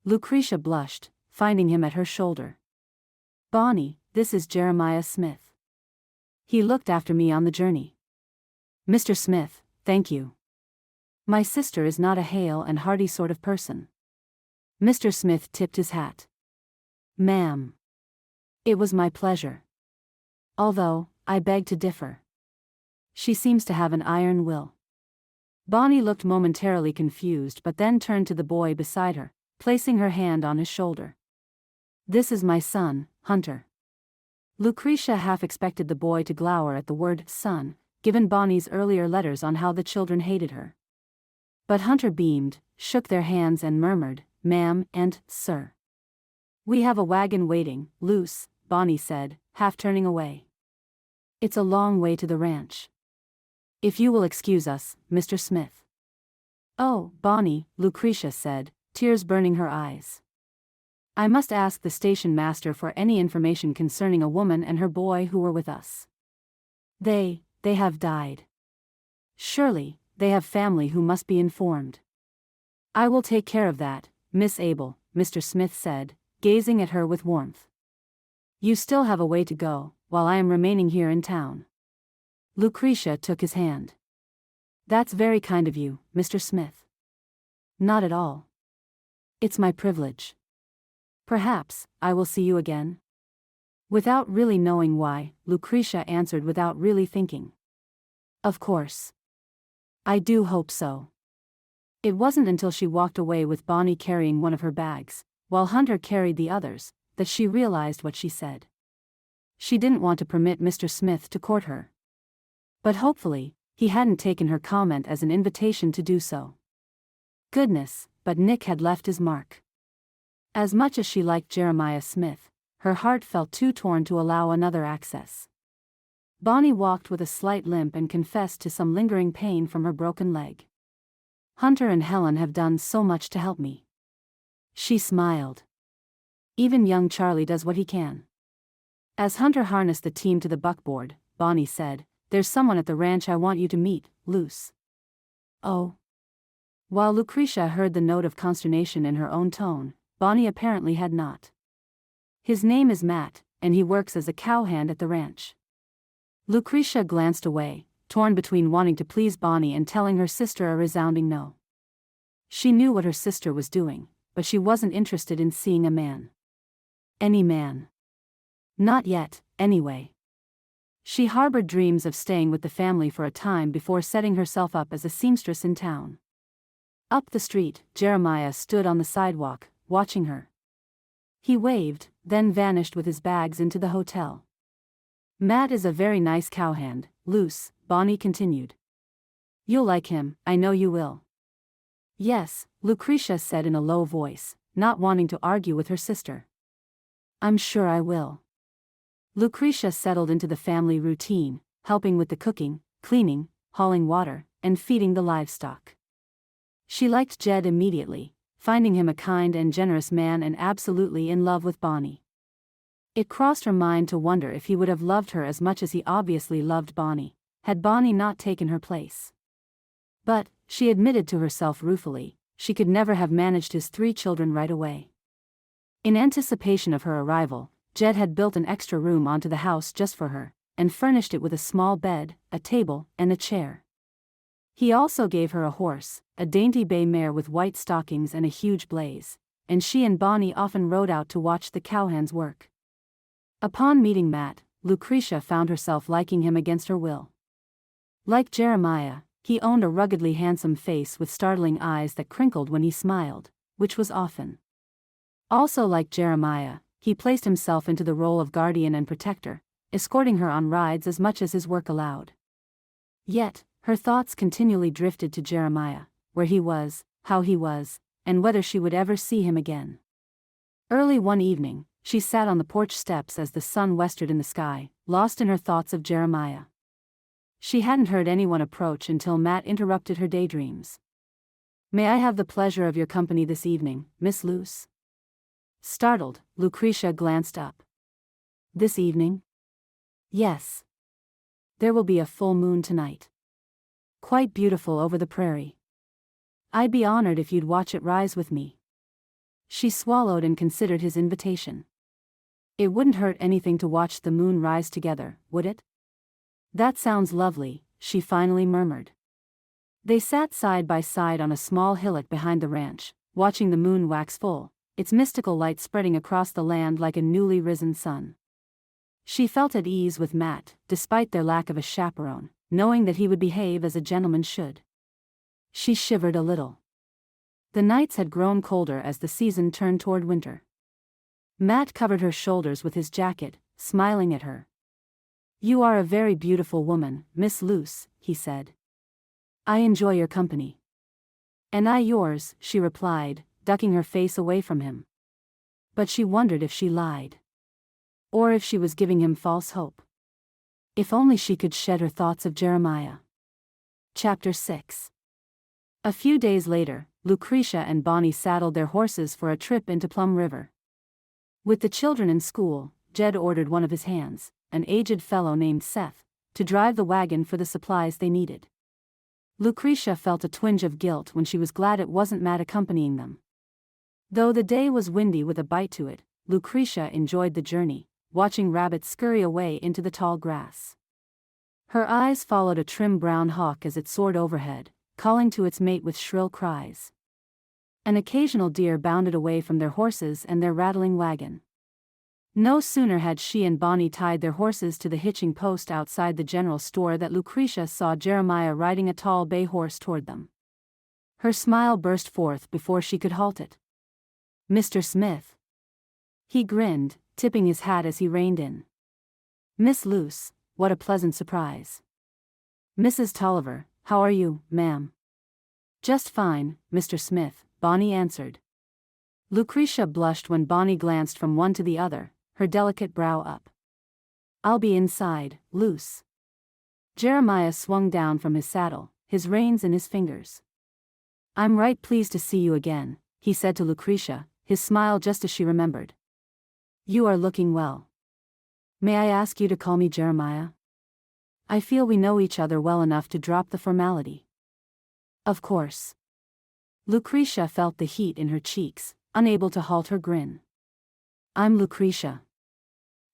Lucretia blushed, finding him at her shoulder. "Bonnie, this is Jeremiah Smith. He looked after me on the journey." "Mr. Smith, thank you. My sister is not a hale and hearty sort of person." Mr. Smith tipped his hat. "Ma'am. It was my pleasure. Although, I beg to differ. She seems to have an iron will." Bonnie looked momentarily confused but then turned to the boy beside her, placing her hand on his shoulder. "This is my son, Hunter." Lucretia half expected the boy to glower at the word son, given Bonnie's earlier letters on how the children hated her. But Hunter beamed, shook their hands and murmured, "Ma'am and sir." "We have a wagon waiting, Luce," Bonnie said, half turning away. "It's a long way to the ranch. If you will excuse us, Mr. Smith." "Oh, Bonnie," Lucretia said, tears burning her eyes. "I must ask the station master for any information concerning a woman and her boy who were with us. They have died. Surely, they have family who must be informed." "I will take care of that, Miss Abel," Mr. Smith said, gazing at her with warmth. "You still have a way to go, while I am remaining here in town." Lucretia took his hand. "That's very kind of you, Mr. Smith." "Not at all. It's my privilege. Perhaps I will see you again?" Without really knowing why, Lucretia answered without really thinking. "Of course. I do hope so." It wasn't until she walked away with Bonnie carrying one of her bags, while Hunter carried the others, that she realized what she said. She didn't want to permit Mr. Smith to court her. But hopefully, he hadn't taken her comment as an invitation to do so. Goodness, but Nick had left his mark. As much as she liked Jeremiah Smith, her heart felt too torn to allow another access. Bonnie walked with a slight limp and confessed to some lingering pain from her broken leg. "Hunter and Helen have done so much to help me." She smiled. "Even young Charlie does what he can." As Hunter harnessed the team to the buckboard, Bonnie said, "There's someone at the ranch I want you to meet, Luce." "Oh." While Lucretia heard the note of consternation in her own tone, Bonnie apparently had not. "His name is Matt, and he works as a cowhand at the ranch." Lucretia glanced away, torn between wanting to please Bonnie and telling her sister a resounding no. She knew what her sister was doing, but she wasn't interested in seeing a man. Any man. Not yet, anyway. She harbored dreams of staying with the family for a time before setting herself up as a seamstress in town. Up the street, Jeremiah stood on the sidewalk, watching her. He waved, then vanished with his bags into the hotel. "Matt is a very nice cowhand, Luce," Bonnie continued. "You'll like him, I know you will." "Yes," Lucretia said in a low voice, not wanting to argue with her sister. "I'm sure I will." Lucretia settled into the family routine, helping with the cooking, cleaning, hauling water, and feeding the livestock. She liked Jed immediately, finding him a kind and generous man and absolutely in love with Bonnie. It crossed her mind to wonder if he would have loved her as much as he obviously loved Bonnie, had Bonnie not taken her place. But, she admitted to herself ruefully, she could never have managed his 3 children right away. In anticipation of her arrival, Jed had built an extra room onto the house just for her, and furnished it with a small bed, a table, and a chair. He also gave her a horse, a dainty bay mare with white stockings and a huge blaze, and she and Bonnie often rode out to watch the cowhands work. Upon meeting Matt, Lucretia found herself liking him against her will. Like Jeremiah, he owned a ruggedly handsome face with startling eyes that crinkled when he smiled, which was often. Also, like Jeremiah, he placed himself into the role of guardian and protector, escorting her on rides as much as his work allowed. Yet, her thoughts continually drifted to Jeremiah, where he was, how he was, and whether she would ever see him again. Early one evening, she sat on the porch steps as the sun westered in the sky, lost in her thoughts of Jeremiah. She hadn't heard anyone approach until Matt interrupted her daydreams. "May I have the pleasure of your company this evening, Miss Luce?" Startled, Lucretia glanced up. "This evening?" "Yes. There will be a full moon tonight. Quite beautiful over the prairie. I'd be honored if you'd watch it rise with me." She swallowed and considered his invitation. It wouldn't hurt anything to watch the moon rise together, would it? "That sounds lovely," she finally murmured. They sat side by side on a small hillock behind the ranch, watching the moon wax full, its mystical light spreading across the land like a newly risen sun. She felt at ease with Matt, despite their lack of a chaperone, knowing that he would behave as a gentleman should. She shivered a little. The nights had grown colder as the season turned toward winter. Matt covered her shoulders with his jacket, smiling at her. "You are a very beautiful woman, Miss Luce," he said. "I enjoy your company." "And I yours," she replied, ducking her face away from him. But she wondered if she lied. Or if she was giving him false hope. If only she could shed her thoughts of Jeremiah. Chapter 6. A few days later, Lucretia and Bonnie saddled their horses for a trip into Plum River. With the children in school, Jed ordered one of his hands, an aged fellow named Seth, to drive the wagon for the supplies they needed. Lucretia felt a twinge of guilt when she was glad it wasn't Matt accompanying them. Though the day was windy with a bite to it, Lucretia enjoyed the journey, watching rabbits scurry away into the tall grass. Her eyes followed a trim brown hawk as it soared overhead, calling to its mate with shrill cries. An occasional deer bounded away from their horses and their rattling wagon. No sooner had she and Bonnie tied their horses to the hitching post outside the general store that Lucretia saw Jeremiah riding a tall bay horse toward them. Her smile burst forth before she could halt it. "Mr. Smith." He grinned, tipping his hat as he reined in. "Miss Luce, what a pleasant surprise." "Mrs. Tolliver, how are you, ma'am?" "Just fine, Mr. Smith," Bonnie answered. Lucretia blushed when Bonnie glanced from one to the other, her delicate brow up. "I'll be inside, Luce." Jeremiah swung down from his saddle, his reins in his fingers. "I'm right pleased to see you again," he said to Lucretia, his smile just as she remembered. "You are looking well. May I ask you to call me Jeremiah? I feel we know each other well enough to drop the formality." "Of course." Lucretia felt the heat in her cheeks, unable to halt her grin. "I'm Lucretia.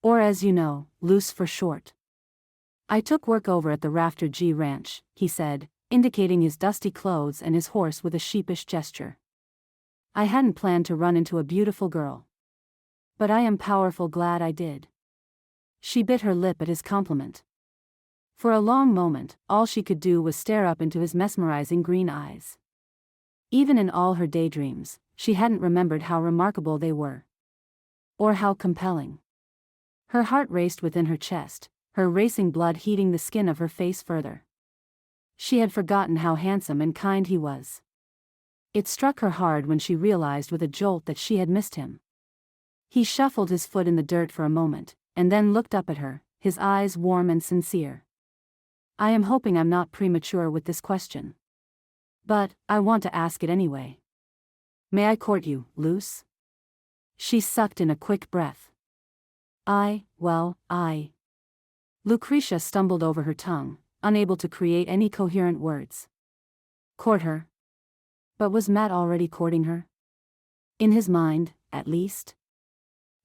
Or as you know, Luce for short. I took work over at the Rafter G Ranch," he said, indicating his dusty clothes and his horse with a sheepish gesture. "I hadn't planned to run into a beautiful girl. But I am powerful glad I did." She bit her lip at his compliment. For a long moment, all she could do was stare up into his mesmerizing green eyes. Even in all her daydreams, she hadn't remembered how remarkable they were. Or how compelling. Her heart raced within her chest, her racing blood heating the skin of her face further. She had forgotten how handsome and kind he was. It struck her hard when she realized with a jolt that she had missed him. He shuffled his foot in the dirt for a moment, and then looked up at her, his eyes warm and sincere. "I am hoping I'm not premature with this question. But, I want to ask it anyway. May I court you, Luce?" She sucked in a quick breath. Well, Lucretia stumbled over her tongue, unable to create any coherent words. Court her? But was Matt already courting her? In his mind, at least?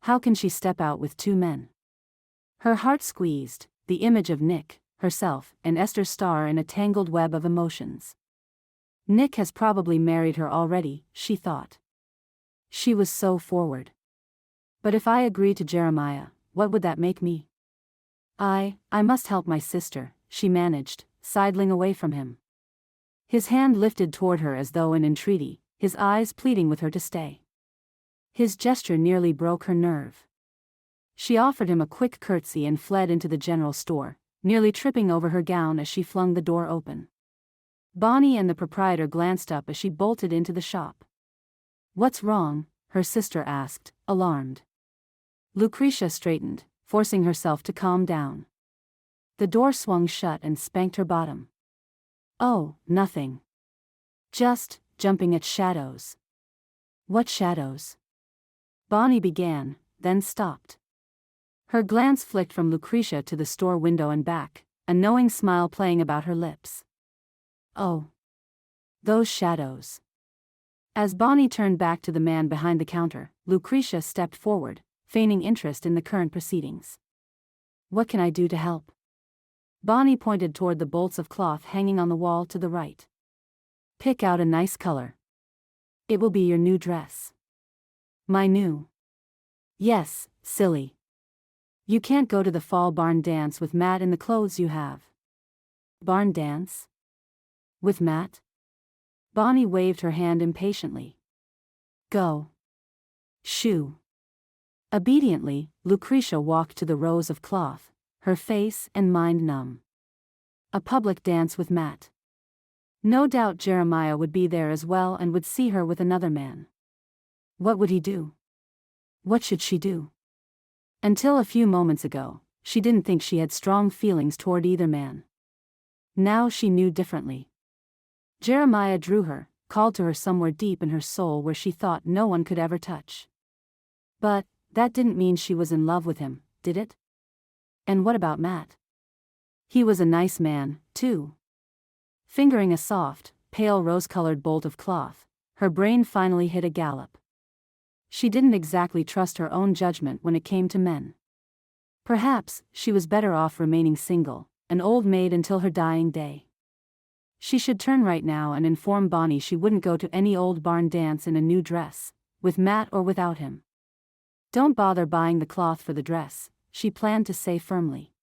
How can she step out with two men? Her heart squeezed, the image of Nick, herself, and Esther Starr in a tangled web of emotions. Nick has probably married her already, she thought. She was so forward. But if I agree to Jeremiah, what would that make me? I must help my sister, she managed, sidling away from him. His hand lifted toward her as though in entreaty, his eyes pleading with her to stay. His gesture nearly broke her nerve. She offered him a quick curtsy and fled into the general store, nearly tripping over her gown as she flung the door open. Bonnie and the proprietor glanced up as she bolted into the shop. "What's wrong?" her sister asked, alarmed. Lucretia straightened, forcing herself to calm down. The door swung shut and spanked her bottom. "Oh, nothing. Just jumping at shadows." "What shadows?" Bonnie began, then stopped. Her glance flicked from Lucretia to the store window and back, a knowing smile playing about her lips. "Oh. Those shadows." As Bonnie turned back to the man behind the counter, Lucretia stepped forward, feigning interest in the current proceedings. "What can I do to help?" Bonnie pointed toward the bolts of cloth hanging on the wall to the right. "Pick out a nice color. It will be your new dress." "My new?" "Yes, silly. You can't go to the fall barn dance with Matt in the clothes you have." "Barn dance? With Matt?" Bonnie waved her hand impatiently. "Go. Shoo." Obediently, Lucretia walked to the rows of cloth, her face and mind numb. A public dance with Matt. No doubt Jeremiah would be there as well and would see her with another man. What would he do? What should she do? Until a few moments ago, she didn't think she had strong feelings toward either man. Now she knew differently. Jeremiah drew her, called to her somewhere deep in her soul where she thought no one could ever touch. But that didn't mean she was in love with him, did it? And what about Matt? He was a nice man, too. Fingering a soft, pale rose-colored bolt of cloth, her brain finally hit a gallop. She didn't exactly trust her own judgment when it came to men. Perhaps she was better off remaining single, an old maid until her dying day. She should turn right now and inform Bonnie she wouldn't go to any old barn dance in a new dress, with Matt or without him. "Don't bother buying the cloth for the dress," she planned to say firmly.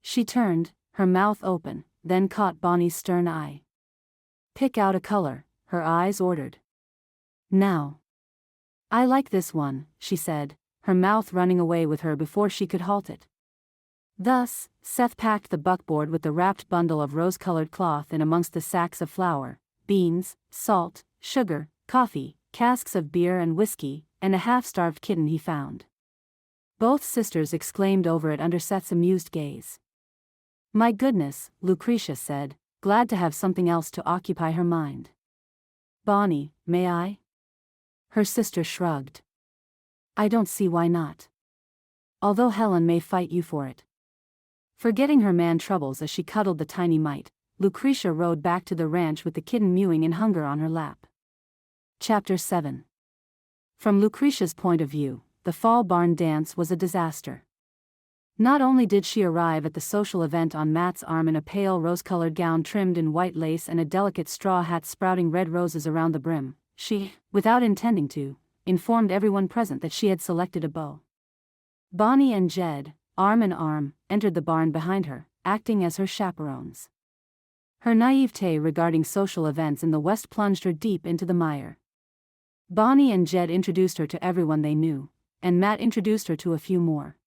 She turned, her mouth open, then caught Bonnie's stern eye. "Pick out a color," her eyes ordered. "Now." "I like this one," she said, her mouth running away with her before she could halt it. Thus, Seth packed the buckboard with the wrapped bundle of rose-colored cloth in amongst the sacks of flour, beans, salt, sugar, coffee, casks of beer and whiskey, and a half-starved kitten he found. Both sisters exclaimed over it under Seth's amused gaze. "My goodness," Lucretia said, glad to have something else to occupy her mind. "Bonnie, may I?" Her sister shrugged. "I don't see why not. Although Helen may fight you for it." Forgetting her man troubles as she cuddled the tiny mite, Lucretia rode back to the ranch with the kitten mewing in hunger on her lap. Chapter 7. From Lucretia's point of view, the fall barn dance was a disaster. Not only did she arrive at the social event on Matt's arm in a pale rose-colored gown trimmed in white lace and a delicate straw hat sprouting red roses around the brim, she, without intending to, informed everyone present that she had selected a beau. Bonnie and Jed, arm in arm, entered the barn behind her, acting as her chaperones. Her naivete regarding social events in the West plunged her deep into the mire. Bonnie and Jed introduced her to everyone they knew, and Matt introduced her to a few more.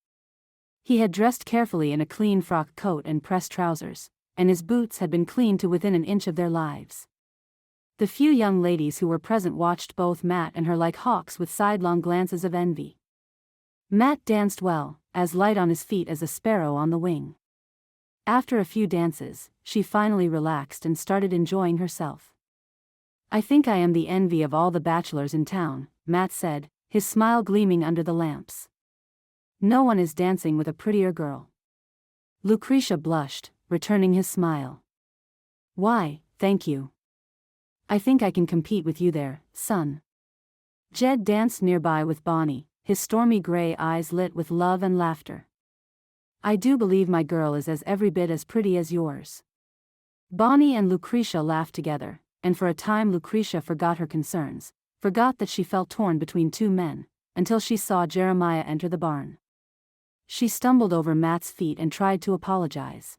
He had dressed carefully in a clean frock coat and pressed trousers, and his boots had been cleaned to within an inch of their lives. The few young ladies who were present watched both Matt and her like hawks with sidelong glances of envy. Matt danced well, as light on his feet as a sparrow on the wing. After a few dances, she finally relaxed and started enjoying herself. "I think I am the envy of all the bachelors in town," Matt said, his smile gleaming under the lamps. "No one is dancing with a prettier girl." Lucretia blushed, returning his smile. "Why, thank you. I think I can compete with you there, son." Jed danced nearby with Bonnie, his stormy gray eyes lit with love and laughter. "I do believe my girl is every bit as pretty as yours." Bonnie and Lucretia laughed together, and for a time Lucretia forgot her concerns, forgot that she felt torn between two men, until she saw Jeremiah enter the barn. She stumbled over Matt's feet and tried to apologize.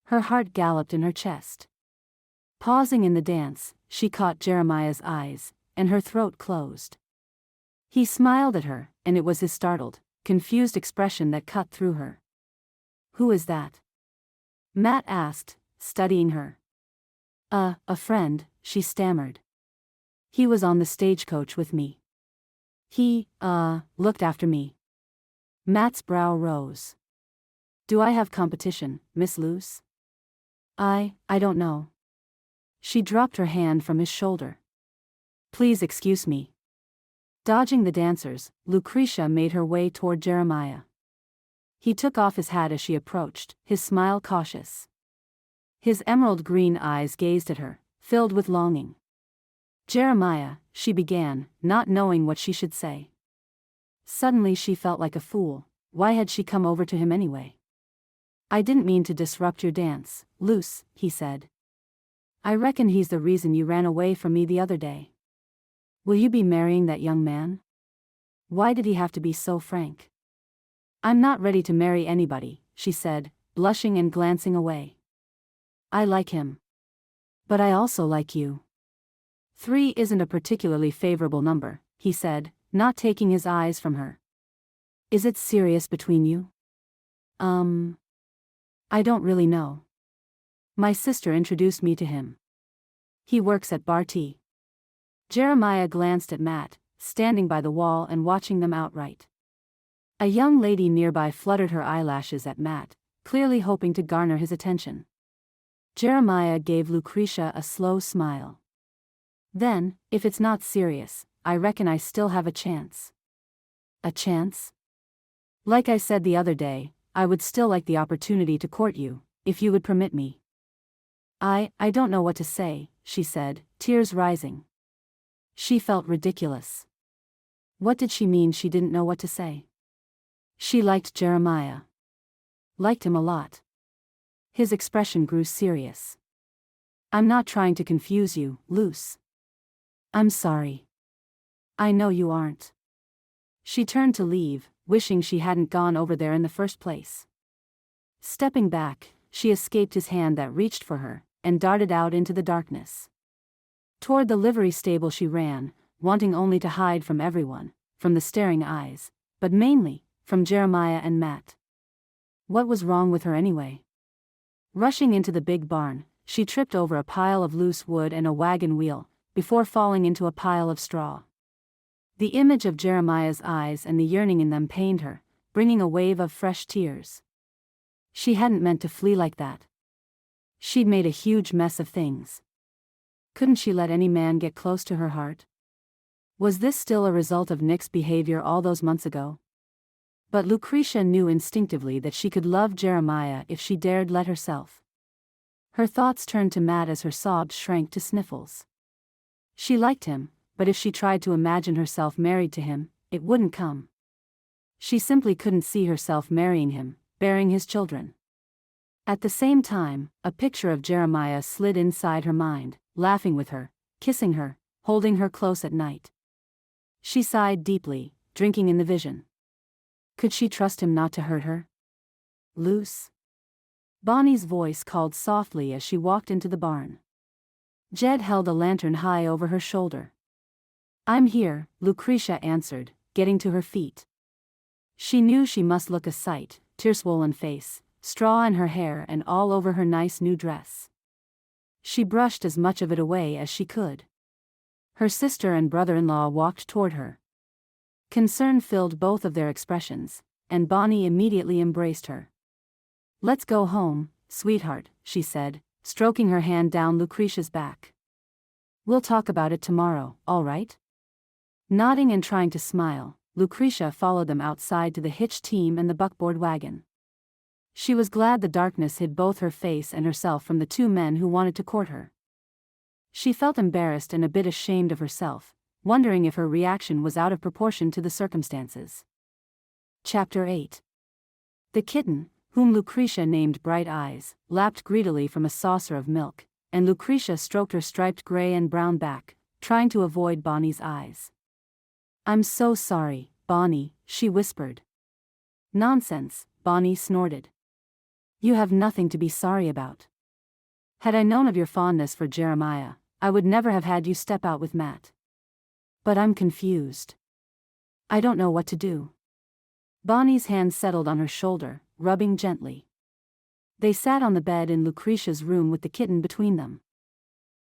Her heart galloped in her chest. Pausing in the dance, she caught Jeremiah's eyes, and her throat closed. He smiled at her, and it was his startled, confused expression that cut through her. "Who is that?" Matt asked, studying her. A friend," she stammered. "He was on the stagecoach with me. He, looked after me." Matt's brow rose. "Do I have competition, Miss Luce?" I don't know." She dropped her hand from his shoulder. "Please excuse me." Dodging the dancers, Lucretia made her way toward Jeremiah. He took off his hat as she approached, his smile cautious. His emerald green eyes gazed at her, filled with longing. "Jeremiah," she began, not knowing what she should say. Suddenly she felt like a fool. Why had she come over to him anyway? "I didn't mean to disrupt your dance, Luce," he said. "I reckon he's the reason you ran away from me the other day. Will you be marrying that young man?" Why did he have to be so frank? "I'm not ready to marry anybody," she said, blushing and glancing away. "I like him. But I also like you." 3 isn't a particularly favorable number, he said, not taking his eyes from her. "Is it serious between you?" I don't really know. My sister introduced me to him. He works at Bar T." Jeremiah glanced at Matt, standing by the wall and watching them outright. A young lady nearby fluttered her eyelashes at Matt, clearly hoping to garner his attention. Jeremiah gave Lucretia a slow smile. "Then, if it's not serious, I reckon I still have a chance." "A chance?" "Like I said the other day, I would still like the opportunity to court you, if you would permit me." I don't know what to say," she said, tears rising. She felt ridiculous. What did she mean she didn't know what to say? She liked Jeremiah. Liked him a lot. His expression grew serious. "I'm not trying to confuse you, Luce." "I'm sorry." "I know you aren't." She turned to leave, wishing she hadn't gone over there in the first place. Stepping back, she escaped his hand that reached for her, and darted out into the darkness. Toward the livery stable she ran, wanting only to hide from everyone, from the staring eyes, but mainly, from Jeremiah and Matt. What was wrong with her anyway? Rushing into the big barn, she tripped over a pile of loose wood and a wagon wheel, before falling into a pile of straw. The image of Jeremiah's eyes and the yearning in them pained her, bringing a wave of fresh tears. She hadn't meant to flee like that. She'd made a huge mess of things. Couldn't she let any man get close to her heart? Was this still a result of Nick's behavior all those months ago? But Lucretia knew instinctively that she could love Jeremiah if she dared let herself. Her thoughts turned to Matt as her sobs shrank to sniffles. She liked him, but if she tried to imagine herself married to him, it wouldn't come. She simply couldn't see herself marrying him, bearing his children. At the same time, a picture of Jeremiah slid inside her mind, laughing with her, kissing her, holding her close at night. She sighed deeply, drinking in the vision. Could she trust him not to hurt her? "Luce?" Bonnie's voice called softly as she walked into the barn. Jed held a lantern high over her shoulder. "I'm here," Lucretia answered, getting to her feet. She knew she must look a sight, tear-swollen face, straw in her hair and all over her nice new dress. She brushed as much of it away as she could. Her sister and brother-in-law walked toward her. Concern filled both of their expressions, and Bonnie immediately embraced her. "Let's go home, sweetheart," she said, stroking her hand down Lucretia's back. "We'll talk about it tomorrow, all right?" Nodding and trying to smile, Lucretia followed them outside to the hitched team and the buckboard wagon. She was glad the darkness hid both her face and herself from the 2 men who wanted to court her. She felt embarrassed and a bit ashamed of herself, wondering if her reaction was out of proportion to the circumstances. Chapter 8. The kitten, whom Lucretia named Bright Eyes, lapped greedily from a saucer of milk, and Lucretia stroked her striped gray and brown back, trying to avoid Bonnie's eyes. "I'm so sorry, Bonnie," she whispered. "Nonsense," Bonnie snorted. "You have nothing to be sorry about. Had I known of your fondness for Jeremiah, I would never have had you step out with Matt. But I'm confused." I don't know what to do. Bonnie's hand settled on her shoulder, rubbing gently. They sat on the bed in Lucretia's room with the kitten between them.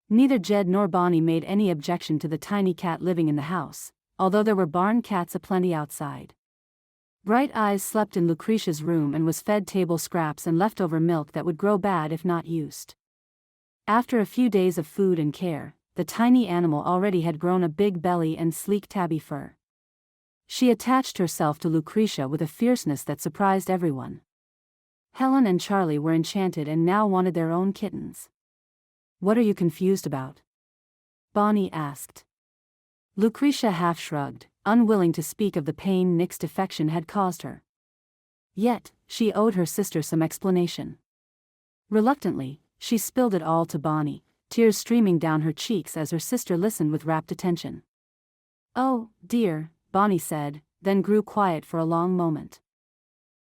Neither Jed nor Bonnie made any objection to the tiny cat living in the house, although there were barn cats aplenty outside. Bright Eyes slept in Lucretia's room and was fed table scraps and leftover milk that would grow bad if not used. After a few days of food and care, the tiny animal already had grown a big belly and sleek tabby fur. She attached herself to Lucretia with a fierceness that surprised everyone. Helen and Charlie were enchanted and now wanted their own kittens. What are you confused about? Bonnie asked. Lucretia half shrugged, unwilling to speak of the pain Nick's defection had caused her. Yet, she owed her sister some explanation. Reluctantly, she spilled it all to Bonnie, tears streaming down her cheeks as her sister listened with rapt attention. "Oh, dear," Bonnie said, then grew quiet for a long moment.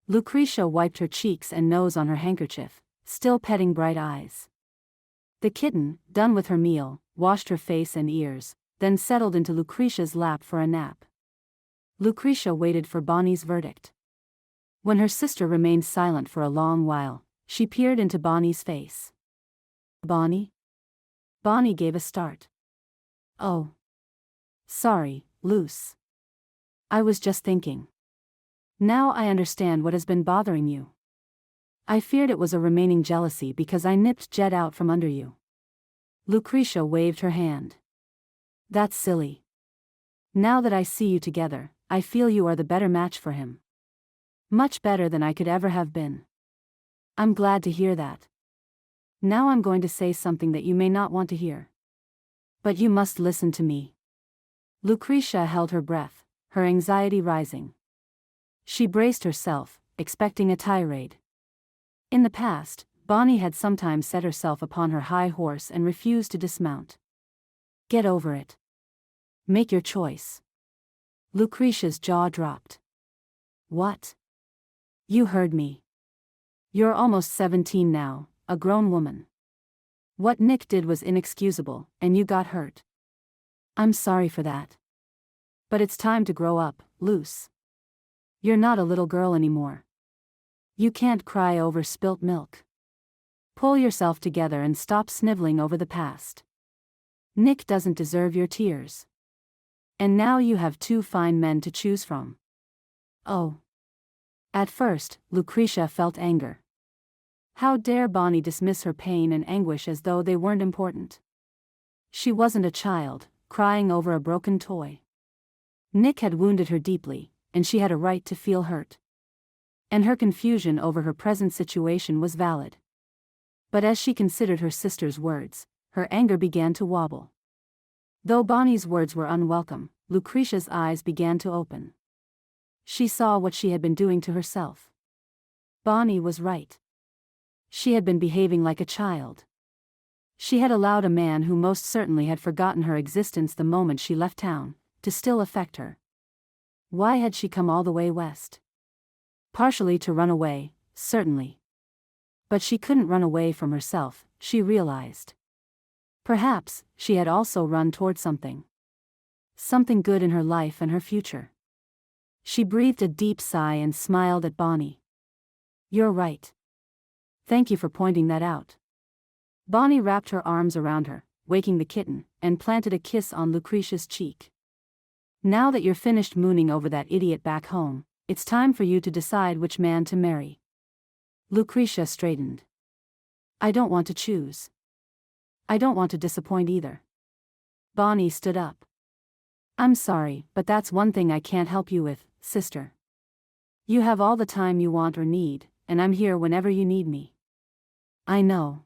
Lucretia wiped her cheeks and nose on her handkerchief, still petting Bright Eyes. The kitten, done with her meal, washed her face and ears, then settled into Lucretia's lap for a nap. Lucretia waited for Bonnie's verdict. When her sister remained silent for a long while, she peered into Bonnie's face. "Bonnie?" Bonnie gave a start. "Oh. Sorry, Luce. I was just thinking. Now I understand what has been bothering you. I feared it was a remaining jealousy because I nipped Jed out from under you." Lucretia waved her hand. "That's silly. Now that I see you together, I feel you are the better match for him. Much better than I could ever have been. I'm glad to hear that. Now I'm going to say something that you may not want to hear. But you must listen to me." Lucretia held her breath, her anxiety rising. She braced herself, expecting a tirade. In the past, Bonnie had sometimes set herself upon her high horse and refused to dismount. "Get over it. Make your choice." Lucretia's jaw dropped. "What? You heard me. You're almost 17 now, a grown woman. What Nick did was inexcusable, and you got hurt. I'm sorry for that. But it's time to grow up, Luce. You're not a little girl anymore. You can't cry over spilt milk. Pull yourself together and stop sniveling over the past. Nick doesn't deserve your tears. And now you have two fine men to choose from." "Oh." At first, Lucretia felt anger. How dare Bonnie dismiss her pain and anguish as though they weren't important? She wasn't a child, crying over a broken toy. Nick had wounded her deeply, and she had a right to feel hurt. And her confusion over her present situation was valid. But as she considered her sister's words, her anger began to wobble. Though Bonnie's words were unwelcome, Lucretia's eyes began to open. She saw what she had been doing to herself. Bonnie was right. She had been behaving like a child. She had allowed a man who most certainly had forgotten her existence the moment she left town, to still affect her. Why had she come all the way west? Partially to run away, certainly. But she couldn't run away from herself, she realized. Perhaps, she had also run toward something. Something good in her life and her future. She breathed a deep sigh and smiled at Bonnie. "You're right. Thank you for pointing that out." Bonnie wrapped her arms around her, waking the kitten, and planted a kiss on Lucretia's cheek. "Now that you're finished mooning over that idiot back home, it's time for you to decide which man to marry." Lucretia straightened. "I don't want to choose. I don't want to disappoint either." Bonnie stood up. "I'm sorry, but that's one thing I can't help you with, sister. You have all the time you want or need, and I'm here whenever you need me." "I know."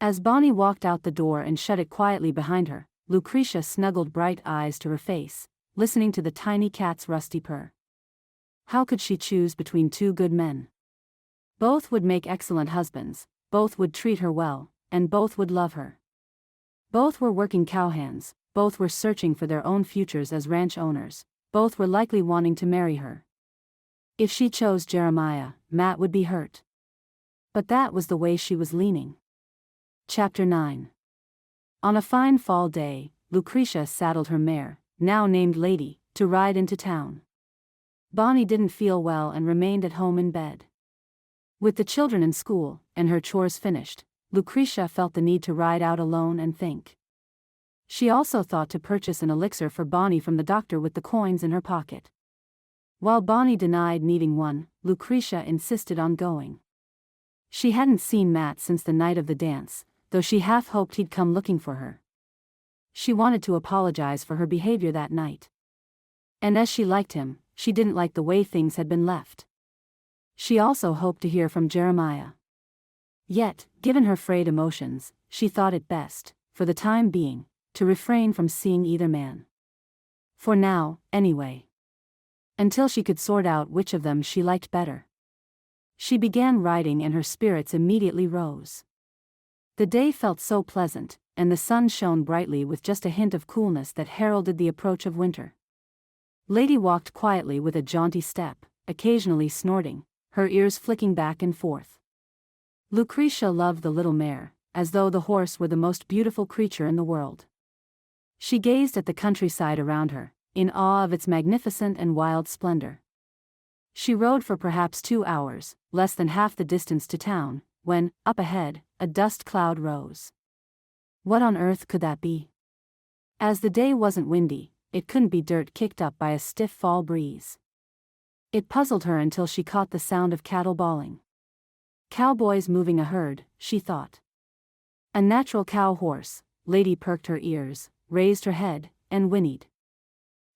As Bonnie walked out the door and shut it quietly behind her, Lucretia snuggled Bright Eyes to her face, listening to the tiny cat's rusty purr. How could she choose between two good men? Both would make excellent husbands, both would treat her well, and both would love her. Both were working cowhands, both were searching for their own futures as ranch owners, both were likely wanting to marry her. If she chose Jeremiah, Matt would be hurt. But that was the way she was leaning. Chapter 9. On a fine fall day, Lucretia saddled her mare, now named Lady, to ride into town. Bonnie didn't feel well and remained at home in bed. With the children in school, and her chores finished, Lucretia felt the need to ride out alone and think. She also thought to purchase an elixir for Bonnie from the doctor with the coins in her pocket. While Bonnie denied needing one, Lucretia insisted on going. She hadn't seen Matt since the night of the dance, though she half hoped he'd come looking for her. She wanted to apologize for her behavior that night. And as she liked him, she didn't like the way things had been left. She also hoped to hear from Jeremiah. Yet, given her frayed emotions, she thought it best, for the time being, to refrain from seeing either man. For now, anyway. Until she could sort out which of them she liked better. She began riding and her spirits immediately rose. The day felt so pleasant, and the sun shone brightly with just a hint of coolness that heralded the approach of winter. Lady walked quietly with a jaunty step, occasionally snorting, her ears flicking back and forth. Lucretia loved the little mare, as though the horse were the most beautiful creature in the world. She gazed at the countryside around her, in awe of its magnificent and wild splendor. She rode for perhaps 2 hours, less than half the distance to town, when, up ahead, a dust cloud rose. What on earth could that be? As the day wasn't windy, it couldn't be dirt kicked up by a stiff fall breeze. It puzzled her until she caught the sound of cattle bawling. Cowboys moving a herd, she thought. A natural cow horse. Lady perked her ears, raised her head, and whinnied.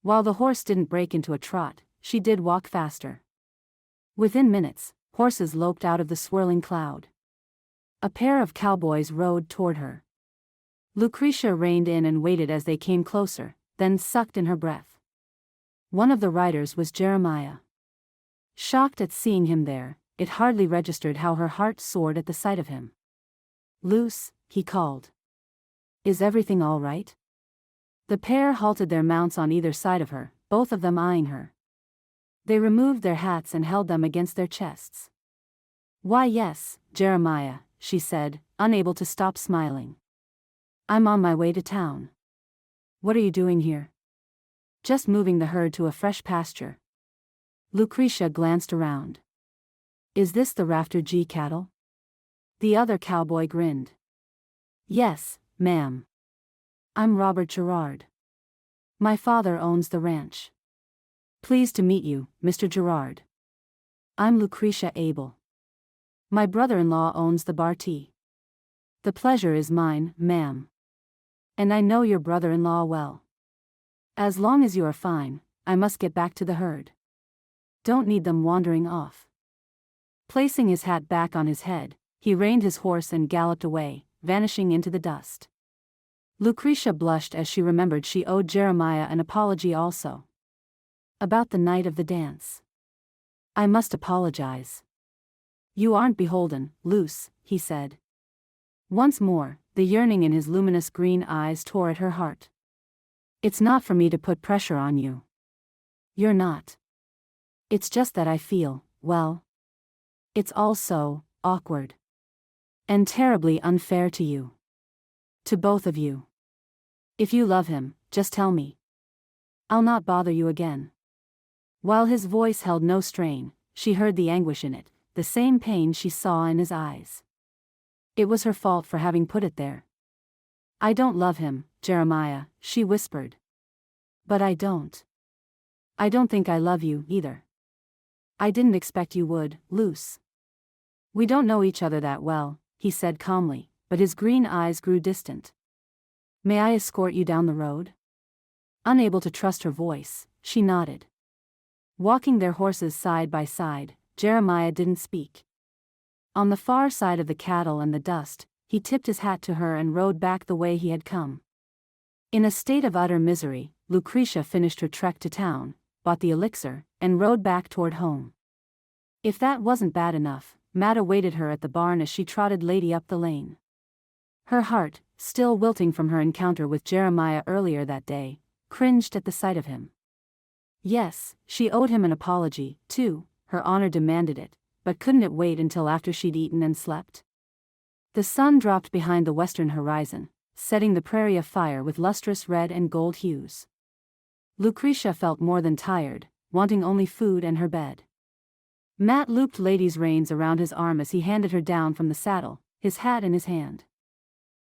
While the horse didn't break into a trot, she did walk faster. Within minutes, horses loped out of the swirling cloud. A pair of cowboys rode toward her. Lucretia reined in and waited as they came closer, then sucked in her breath. One of the riders was Jeremiah. Shocked at seeing him there, it hardly registered how her heart soared at the sight of him. "Luce," he called. "Is everything all right?" The pair halted their mounts on either side of her, both of them eyeing her. They removed their hats and held them against their chests. "Why yes, Jeremiah," she said, unable to stop smiling. "I'm on my way to town." "What are you doing here?" "Just moving the herd to a fresh pasture." Lucretia glanced around. "Is this the Rafter G cattle?" The other cowboy grinned. "Yes, ma'am. I'm Robert Gerard. My father owns the ranch." "Pleased to meet you, Mr. Gerard. I'm Lucretia Abel. My brother-in-law owns the Bartee." "The pleasure is mine, ma'am. And I know your brother-in-law well. As long as you are fine, I must get back to the herd. Don't need them wandering off." Placing his hat back on his head, he reined his horse and galloped away, vanishing into the dust. Lucretia blushed as she remembered she owed Jeremiah an apology also. About the night of the dance. "I must apologize." "You aren't beholden, Luce," he said. Once more, the yearning in his luminous green eyes tore at her heart. "It's not for me to put pressure on you. You're not. It's just that I feel, well, it's all so awkward. And terribly unfair to you. To both of you. If you love him, just tell me. I'll not bother you again." While his voice held no strain, she heard the anguish in it, the same pain she saw in his eyes. It was her fault for having put it there. "I don't love him, Jeremiah," she whispered. "But I don't. I don't think I love you, either. I didn't expect you would, Luce." "We don't know each other that well," he said calmly, but his green eyes grew distant. "May I escort you down the road?" Unable to trust her voice, she nodded. Walking their horses side by side, Jeremiah didn't speak. On the far side of the cattle and the dust, he tipped his hat to her and rode back the way he had come. In a state of utter misery, Lucretia finished her trek to town, bought the elixir, and rode back toward home. If that wasn't bad enough, Matt awaited her at the barn as she trotted Lady up the lane. Her heart, still wilting from her encounter with Jeremiah earlier that day, cringed at the sight of him. Yes, she owed him an apology, too, her honor demanded it, but couldn't it wait until after she'd eaten and slept? The sun dropped behind the western horizon, setting the prairie afire with lustrous red and gold hues. Lucretia felt more than tired, wanting only food and her bed. Matt looped Lady's reins around his arm as he handed her down from the saddle, his hat in his hand.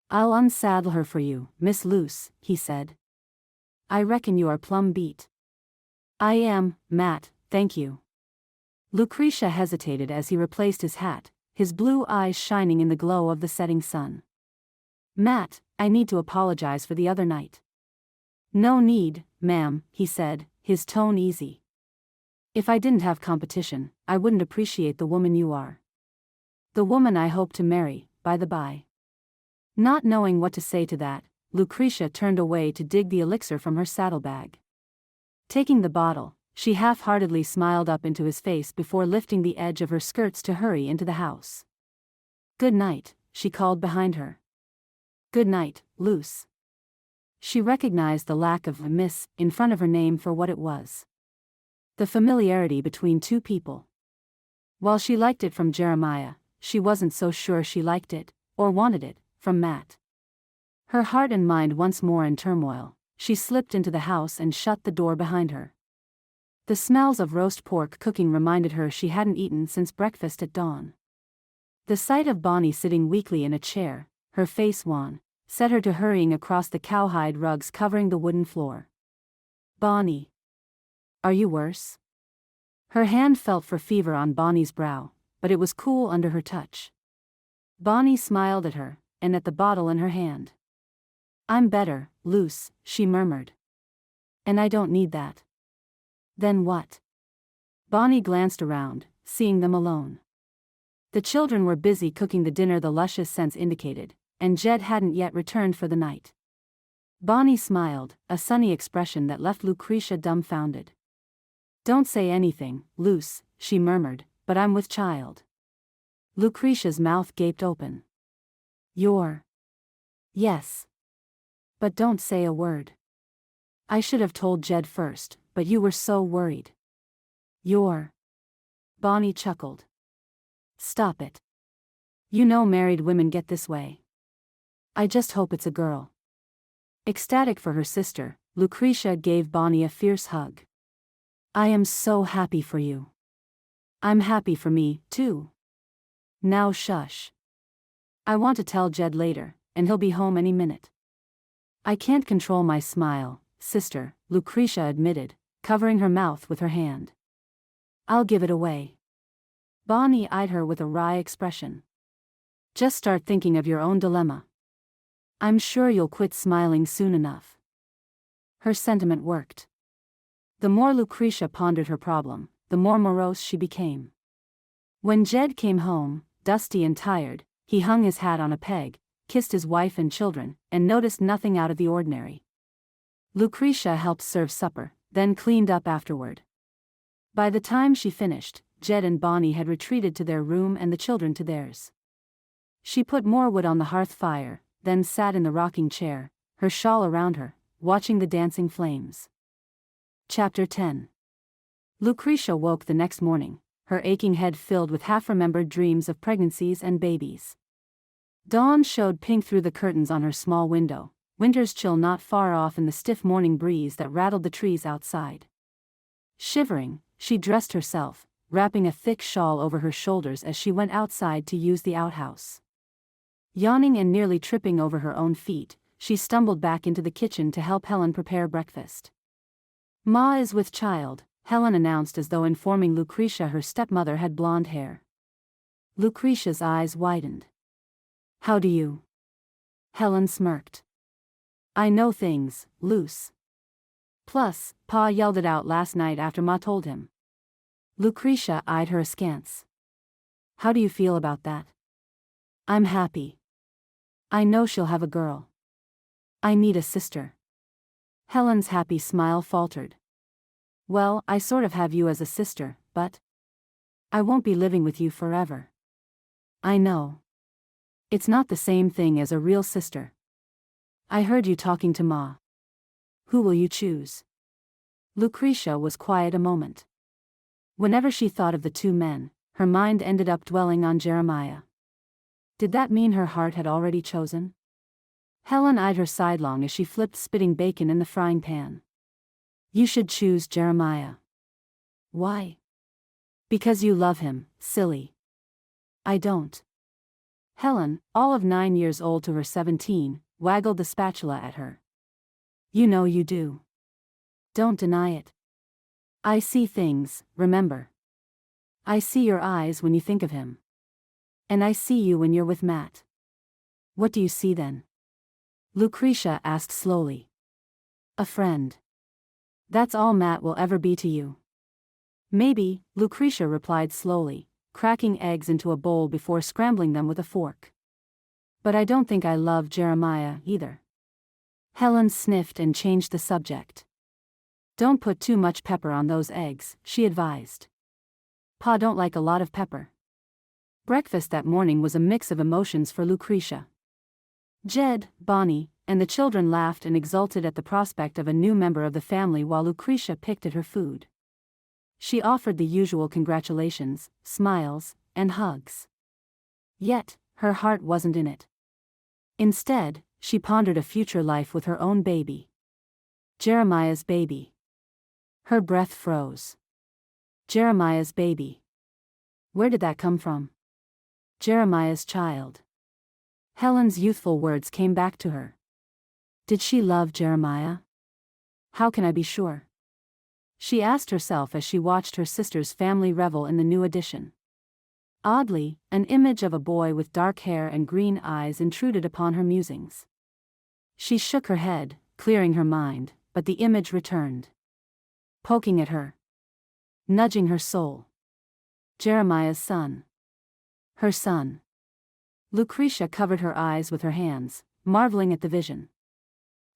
"I'll unsaddle her for you, Miss Luce," he said. "I reckon you are plumb beat." "I am, Matt, thank you." Lucretia hesitated as he replaced his hat, his blue eyes shining in the glow of the setting sun. "Matt, I need to apologize for the other night." "No need, ma'am," he said, his tone easy. "If I didn't have competition, I wouldn't appreciate the woman you are. The woman I hope to marry, by the by." Not knowing what to say to that, Lucretia turned away to dig the elixir from her saddlebag. Taking the bottle, she half-heartedly smiled up into his face before lifting the edge of her skirts to hurry into the house. "Good night," she called behind her. "Good night, Luce." She recognized the lack of a miss in front of her name for what it was. The familiarity between two people. While she liked it from Jeremiah, she wasn't so sure she liked it, or wanted it, from Matt. Her heart and mind once more in turmoil, she slipped into the house and shut the door behind her. The smells of roast pork cooking reminded her she hadn't eaten since breakfast at dawn. The sight of Bonnie sitting weakly in a chair, her face wan, set her to hurrying across the cowhide rugs covering the wooden floor. "Bonnie. Are you worse?" Her hand felt for fever on Bonnie's brow, but it was cool under her touch. Bonnie smiled at her, and at the bottle in her hand. "I'm better, Luce," she murmured. "And I don't need that." "Then what?" Bonnie glanced around, seeing them alone. The children were busy cooking the dinner the luscious scents indicated, and Jed hadn't yet returned for the night. Bonnie smiled, a sunny expression that left Lucretia dumbfounded. "Don't say anything, Luce," she murmured, "but I'm with child." Lucretia's mouth gaped open. "You're..." "Yes. But don't say a word." "I should have told Jed first, but you were so worried." "You're..." Bonnie chuckled. "Stop it. You know married women get this way. I just hope it's a girl." Ecstatic for her sister, Lucretia gave Bonnie a fierce hug. "I am so happy for you." "I'm happy for me, too." "Now shush. I want to tell Jed later, and he'll be home any minute." "I can't control my smile, sister," Lucretia admitted, covering her mouth with her hand. "I'll give it away." Bonnie eyed her with a wry expression. "Just start thinking of your own dilemma. I'm sure you'll quit smiling soon enough." Her sentiment worked. The more Lucretia pondered her problem, the more morose she became. When Jed came home, dusty and tired, he hung his hat on a peg, kissed his wife and children, and noticed nothing out of the ordinary. Lucretia helped serve supper, then cleaned up afterward. By the time she finished, Jed and Bonnie had retreated to their room and the children to theirs. She put more wood on the hearth fire, then sat in the rocking chair, her shawl around her, watching the dancing flames. Chapter 10. Lucretia woke the next morning, her aching head filled with half-remembered dreams of pregnancies and babies. Dawn showed pink through the curtains on her small window, winter's chill not far off in the stiff morning breeze that rattled the trees outside. Shivering, she dressed herself, wrapping a thick shawl over her shoulders as she went outside to use the outhouse. Yawning and nearly tripping over her own feet, she stumbled back into the kitchen to help Helen prepare breakfast. "Ma is with child," Helen announced as though informing Lucretia her stepmother had blonde hair. Lucretia's eyes widened. "How do you?" Helen smirked. "I know things, Luce. Plus, Pa yelled it out last night after Ma told him." Lucretia eyed her askance. "How do you feel about that?" "I'm happy. I know she'll have a girl. I need a sister." Helen's happy smile faltered. "Well, I sort of have you as a sister, but I won't be living with you forever." "I know. It's not the same thing as a real sister. I heard you talking to Ma. Who will you choose?" Lucretia was quiet a moment. Whenever she thought of the two men, her mind ended up dwelling on Jeremiah. Did that mean her heart had already chosen? Helen eyed her sidelong as she flipped spitting bacon in the frying pan. You should choose Jeremiah. Why? Because you love him, silly. I don't. Helen, all of 9 years old to her 17, waggled the spatula at her. You know you do. Don't deny it. I see things, remember. I see your eyes when you think of him. And I see you when you're with Matt. What do you see then? Lucretia asked slowly. A friend. That's all Matt will ever be to you. Maybe, Lucretia replied slowly, cracking eggs into a bowl before scrambling them with a fork. But I don't think I love Jeremiah either. Helen sniffed and changed the subject. Don't put too much pepper on those eggs, she advised. Pa don't like a lot of pepper. Breakfast that morning was a mix of emotions for Lucretia. Jed, Bonnie, and the children laughed and exulted at the prospect of a new member of the family while Lucretia picked at her food. She offered the usual congratulations, smiles, and hugs. Yet, her heart wasn't in it. Instead, she pondered a future life with her own baby. Jeremiah's baby. Her breath froze. Jeremiah's baby. Where did that come from? Jeremiah's child. Helen's youthful words came back to her. Did she love Jeremiah? How can I be sure? She asked herself as she watched her sister's family revel in the new addition. Oddly, an image of a boy with dark hair and green eyes intruded upon her musings. She shook her head, clearing her mind, but the image returned. Poking at her. Nudging her soul. Jeremiah's son. Her son. Lucretia covered her eyes with her hands, marveling at the vision.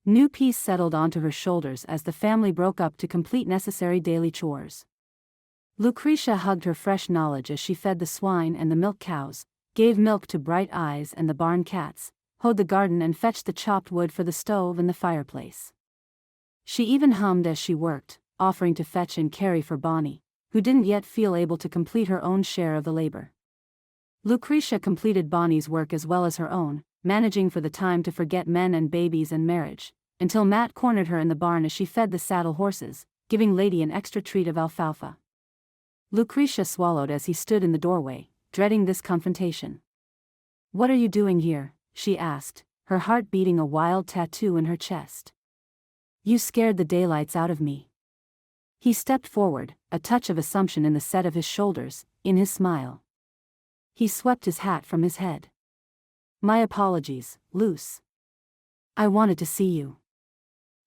New peace settled onto her shoulders as the family broke up to complete necessary daily chores. Lucretia hugged her fresh knowledge as she fed the swine and the milk cows, gave milk to Bright Eyes and the barn cats, hoed the garden and fetched the chopped wood for the stove and the fireplace. She even hummed as she worked, offering to fetch and carry for Bonnie, who didn't yet feel able to complete her own share of the labor. Lucretia completed Bonnie's work as well as her own, managing for the time to forget men and babies and marriage, until Matt cornered her in the barn as she fed the saddle horses, giving Lady an extra treat of alfalfa. Lucretia swallowed as he stood in the doorway, dreading this confrontation. What are you doing here? She asked, her heart beating a wild tattoo in her chest. You scared the daylights out of me. He stepped forward, a touch of assumption in the set of his shoulders, in his smile. He swept his hat from his head. My apologies, Luce. I wanted to see you.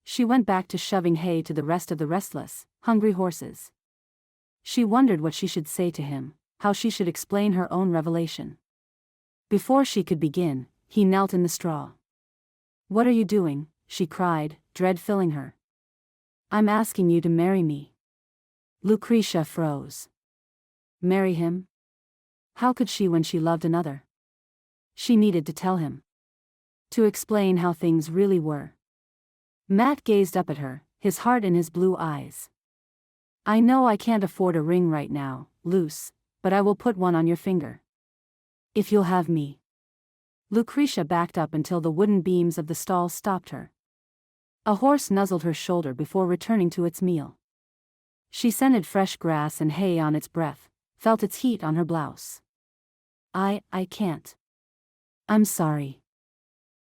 She went back to shoving hay to the rest of the restless, hungry horses. She wondered what she should say to him, how she should explain her own revelation. Before she could begin, he knelt in the straw. What are you doing? She cried, dread filling her. I'm asking you to marry me. Lucretia froze. Marry him? How could she when she loved another? She needed to tell him. To explain how things really were. Matt gazed up at her, his heart in his blue eyes. I know I can't afford a ring right now, Luce, but I will put one on your finger. If you'll have me. Lucretia backed up until the wooden beams of the stall stopped her. A horse nuzzled her shoulder before returning to its meal. She scented fresh grass and hay on its breath, felt its heat on her blouse. I can't. I'm sorry.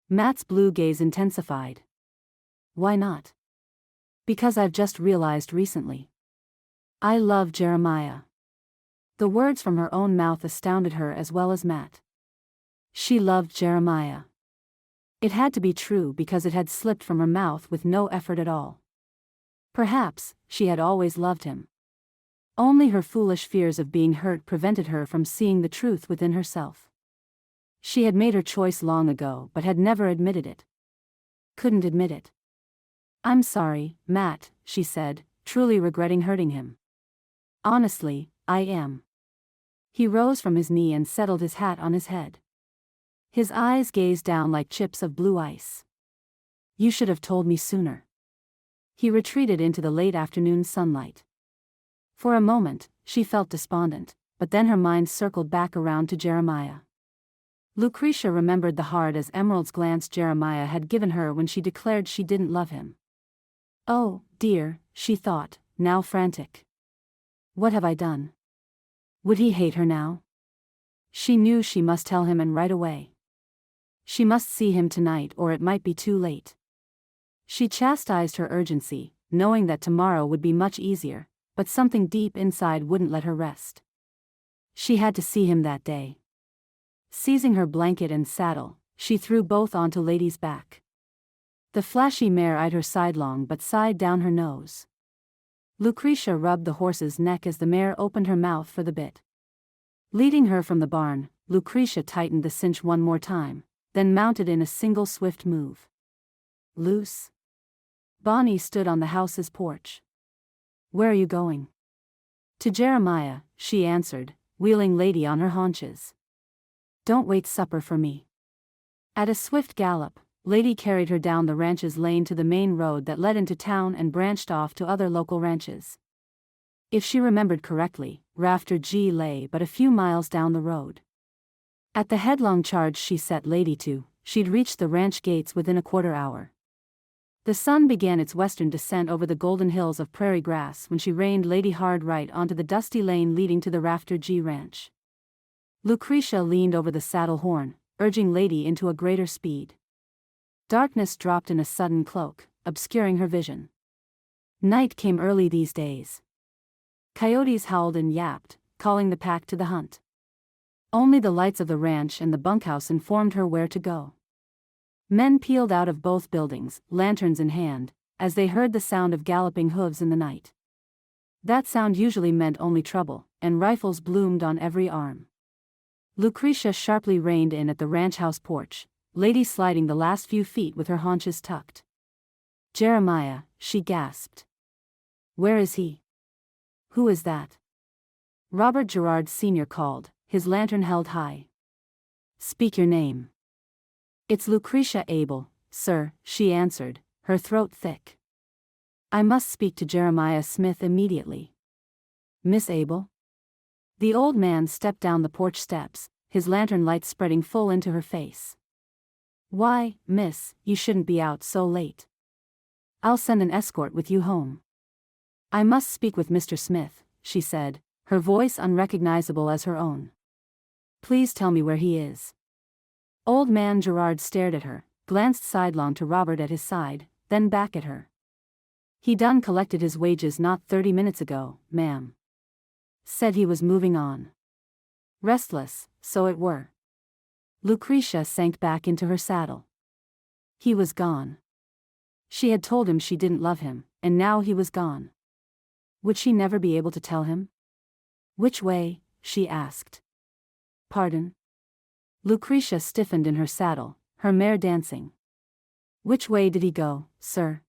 Matt's blue gaze intensified. Why not? Because I've just realized recently. I love Jeremiah. The words from her own mouth astounded her as well as Matt. She loved Jeremiah. It had to be true because it had slipped from her mouth with no effort at all. Perhaps, she had always loved him. Only her foolish fears of being hurt prevented her from seeing the truth within herself. She had made her choice long ago but had never admitted it. Couldn't admit it. I'm sorry, Matt, she said, truly regretting hurting him. Honestly, I am. He rose from his knee and settled his hat on his head. His eyes gazed down like chips of blue ice. You should have told me sooner. He retreated into the late afternoon sunlight. For a moment, she felt despondent, but then her mind circled back around to Jeremiah. Lucretia remembered the hard as emeralds glance Jeremiah had given her when she declared she didn't love him. Oh, dear, she thought, now frantic. What have I done? Would he hate her now? She knew she must tell him, and right away. She must see him tonight, or it might be too late. She chastised her urgency, knowing that tomorrow would be much easier, but something deep inside wouldn't let her rest. She had to see him that day. Seizing her blanket and saddle, she threw both onto Lady's back. The flashy mare eyed her sidelong but sighed down her nose. Lucretia rubbed the horse's neck as the mare opened her mouth for the bit. Leading her from the barn, Lucretia tightened the cinch one more time, then mounted in a single swift move. Luce. Bonnie stood on the house's porch. Where are you going? To Jeremiah, she answered, wheeling Lady on her haunches. Don't wait supper for me. At a swift gallop, Lady carried her down the ranch's lane to the main road that led into town and branched off to other local ranches. If she remembered correctly, Rafter G lay but a few miles down the road. At the headlong charge she set Lady to, she'd reach the ranch gates within a quarter hour. The sun began its western descent over the golden hills of prairie grass when she reined Lady hard right onto the dusty lane leading to the Rafter G ranch. Lucretia leaned over the saddle horn, urging Lady into a greater speed. Darkness dropped in a sudden cloak, obscuring her vision. Night came early these days. Coyotes howled and yapped, calling the pack to the hunt. Only the lights of the ranch and the bunkhouse informed her where to go. Men peeled out of both buildings, lanterns in hand, as they heard the sound of galloping hooves in the night. That sound usually meant only trouble, and rifles bloomed on every arm. Lucretia sharply reined in at the ranch house porch, Lady sliding the last few feet with her haunches tucked. Jeremiah, she gasped. Where is he? Who is that? Robert Gerard Sr. called, his lantern held high. Speak your name. It's Lucretia Abel, sir, she answered, her throat thick. I must speak to Jeremiah Smith immediately. Miss Abel? The old man stepped down the porch steps, his lantern light spreading full into her face. Why, miss, you shouldn't be out so late. I'll send an escort with you home. I must speak with Mr. Smith, she said, her voice unrecognizable as her own. Please tell me where he is. Old man Gerard stared at her, glanced sidelong to Robert at his side, then back at her. He done collected his wages not 30 minutes ago, ma'am. Said he was moving on. Restless, so it were. Lucretia sank back into her saddle. He was gone. She had told him she didn't love him, and now he was gone. Would she never be able to tell him? Which way? She asked. Pardon? Lucretia stiffened in her saddle, her mare dancing. Which way did he go, sir?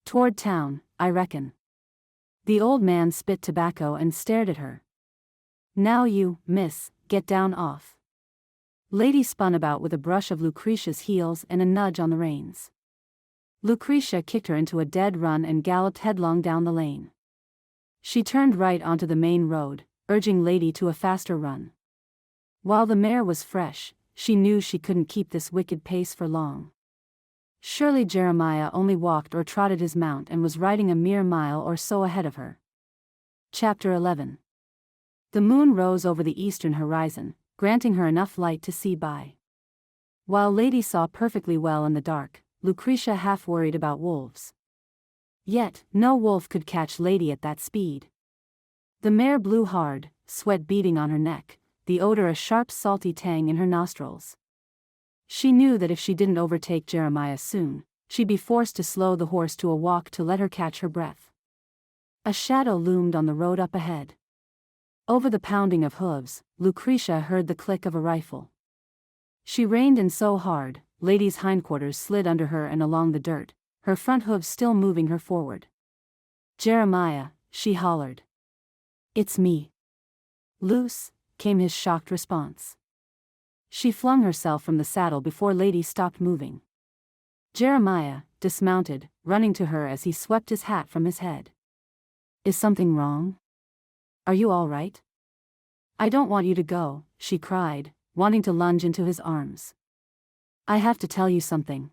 Toward town, I reckon. The old man spit tobacco and stared at her. Now you, miss, get down off. Lady spun about with a brush of Lucretia's heels and a nudge on the reins. Lucretia kicked her into a dead run and galloped headlong down the lane. She turned right onto the main road, urging Lady to a faster run. While the mare was fresh, she knew she couldn't keep this wicked pace for long. Surely Jeremiah only walked or trotted his mount and was riding a mere mile or so ahead of her. Chapter 11. The moon rose over the eastern horizon, granting her enough light to see by. While Lady saw perfectly well in the dark, Lucretia half worried about wolves. Yet, no wolf could catch Lady at that speed. The mare blew hard, sweat beading on her neck, the odor a sharp salty tang in her nostrils. She knew that if she didn't overtake Jeremiah soon, she'd be forced to slow the horse to a walk to let her catch her breath. A shadow loomed on the road up ahead. Over the pounding of hooves, Lucretia heard the click of a rifle. She reined in so hard, Lady's hindquarters slid under her and along the dirt, her front hooves still moving her forward. Jeremiah, she hollered. It's me. Luce, came his shocked response. She flung herself from the saddle before Lady stopped moving. Jeremiah, dismounted, running to her as he swept his hat from his head. Is something wrong? Are you all right? I don't want you to go, she cried, wanting to lunge into his arms. I have to tell you something.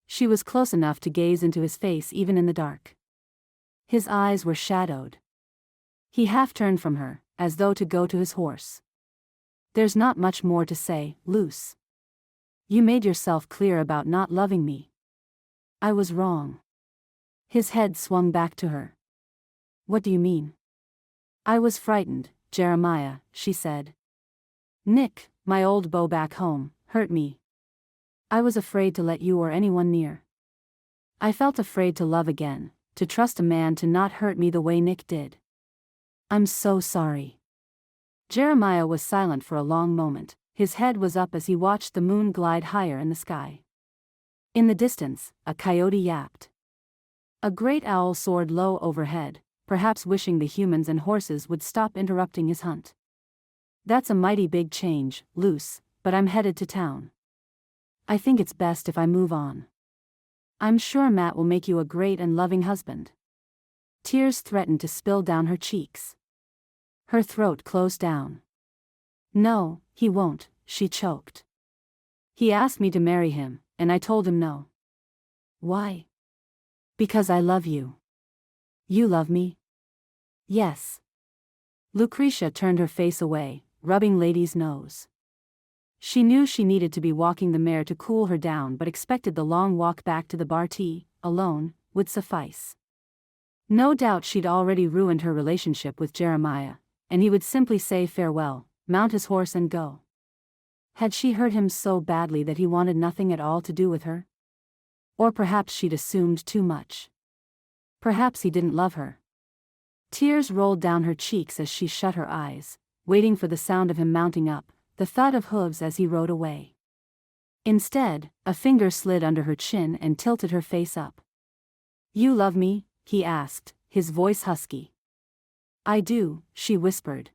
She was close enough to gaze into his face even in the dark. His eyes were shadowed. He half turned from her, as though to go to his horse. There's not much more to say, Luce. You made yourself clear about not loving me. I was wrong. His head swung back to her. What do you mean? I was frightened, Jeremiah, she said. Nick, my old beau back home, hurt me. I was afraid to let you or anyone near. I felt afraid to love again, to trust a man to not hurt me the way Nick did. I'm so sorry. Jeremiah was silent for a long moment. His head was up as he watched the moon glide higher in the sky. In the distance, a coyote yapped. A great owl soared low overhead, perhaps wishing the humans and horses would stop interrupting his hunt. That's a mighty big change, Luce, but I'm headed to town. I think it's best if I move on. I'm sure Matt will make you a great and loving husband. Tears threatened to spill down her cheeks. Her throat closed down. No, he won't, she choked. He asked me to marry him, and I told him no. Why? Because I love you. You love me? Yes. Lucretia turned her face away, rubbing Lady's nose. She knew she needed to be walking the mare to cool her down, but expected the long walk back to the bar tea, alone, would suffice. No doubt she'd already ruined her relationship with Jeremiah, and he would simply say farewell, mount his horse and go. Had she hurt him so badly that he wanted nothing at all to do with her? Or perhaps she'd assumed too much. Perhaps he didn't love her. Tears rolled down her cheeks as she shut her eyes, waiting for the sound of him mounting up, the thud of hooves as he rode away. Instead, a finger slid under her chin and tilted her face up. You love me? He asked, his voice husky. I do, she whispered.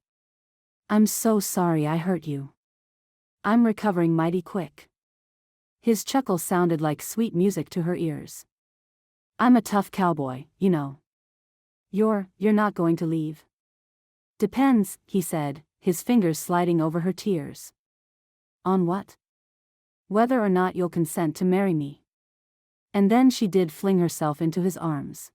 I'm so sorry I hurt you. I'm recovering mighty quick. His chuckle sounded like sweet music to her ears. I'm a tough cowboy, you know. You're not going to leave? Depends, he said, his fingers sliding over her tears. On what? Whether or not you'll consent to marry me. And then she did fling herself into his arms.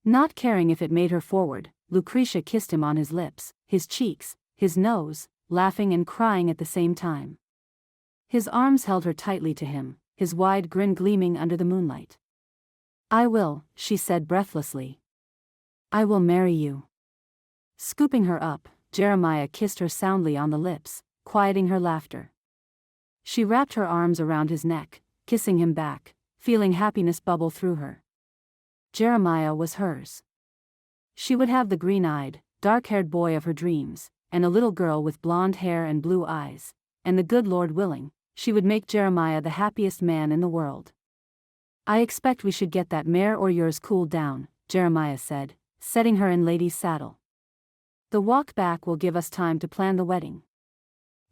Not caring if it made her forward, Lucretia kissed him on his lips, his cheeks, his nose, laughing and crying at the same time. His arms held her tightly to him, his wide grin gleaming under the moonlight. I will, she said breathlessly. I will marry you. Scooping her up, Jeremiah kissed her soundly on the lips, quieting her laughter. She wrapped her arms around his neck, kissing him back, feeling happiness bubble through her. Jeremiah was hers. She would have the green-eyed, dark-haired boy of her dreams, and a little girl with blonde hair and blue eyes, and the good Lord willing, she would make Jeremiah the happiest man in the world. I expect we should get that mare or yours cooled down, Jeremiah said, setting her in Lady's saddle. The walk back will give us time to plan the wedding.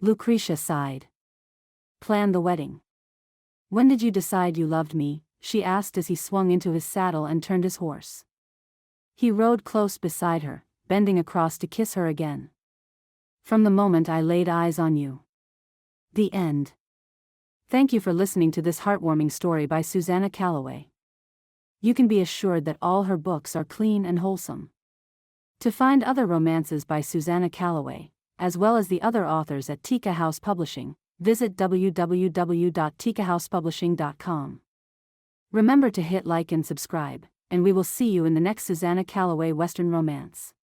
Lucretia sighed. Plan the wedding. When did you decide you loved me? She asked as he swung into his saddle and turned his horse. He rode close beside her, bending across to kiss her again. From the moment I laid eyes on you. The end. Thank you for listening to this heartwarming story by Susannah Calloway. You can be assured that all her books are clean and wholesome. To find other romances by Susannah Calloway, as well as the other authors at Tika House Publishing, visit www.tikahousepublishing.com. Remember to hit like and subscribe, and we will see you in the next Susannah Calloway Western romance.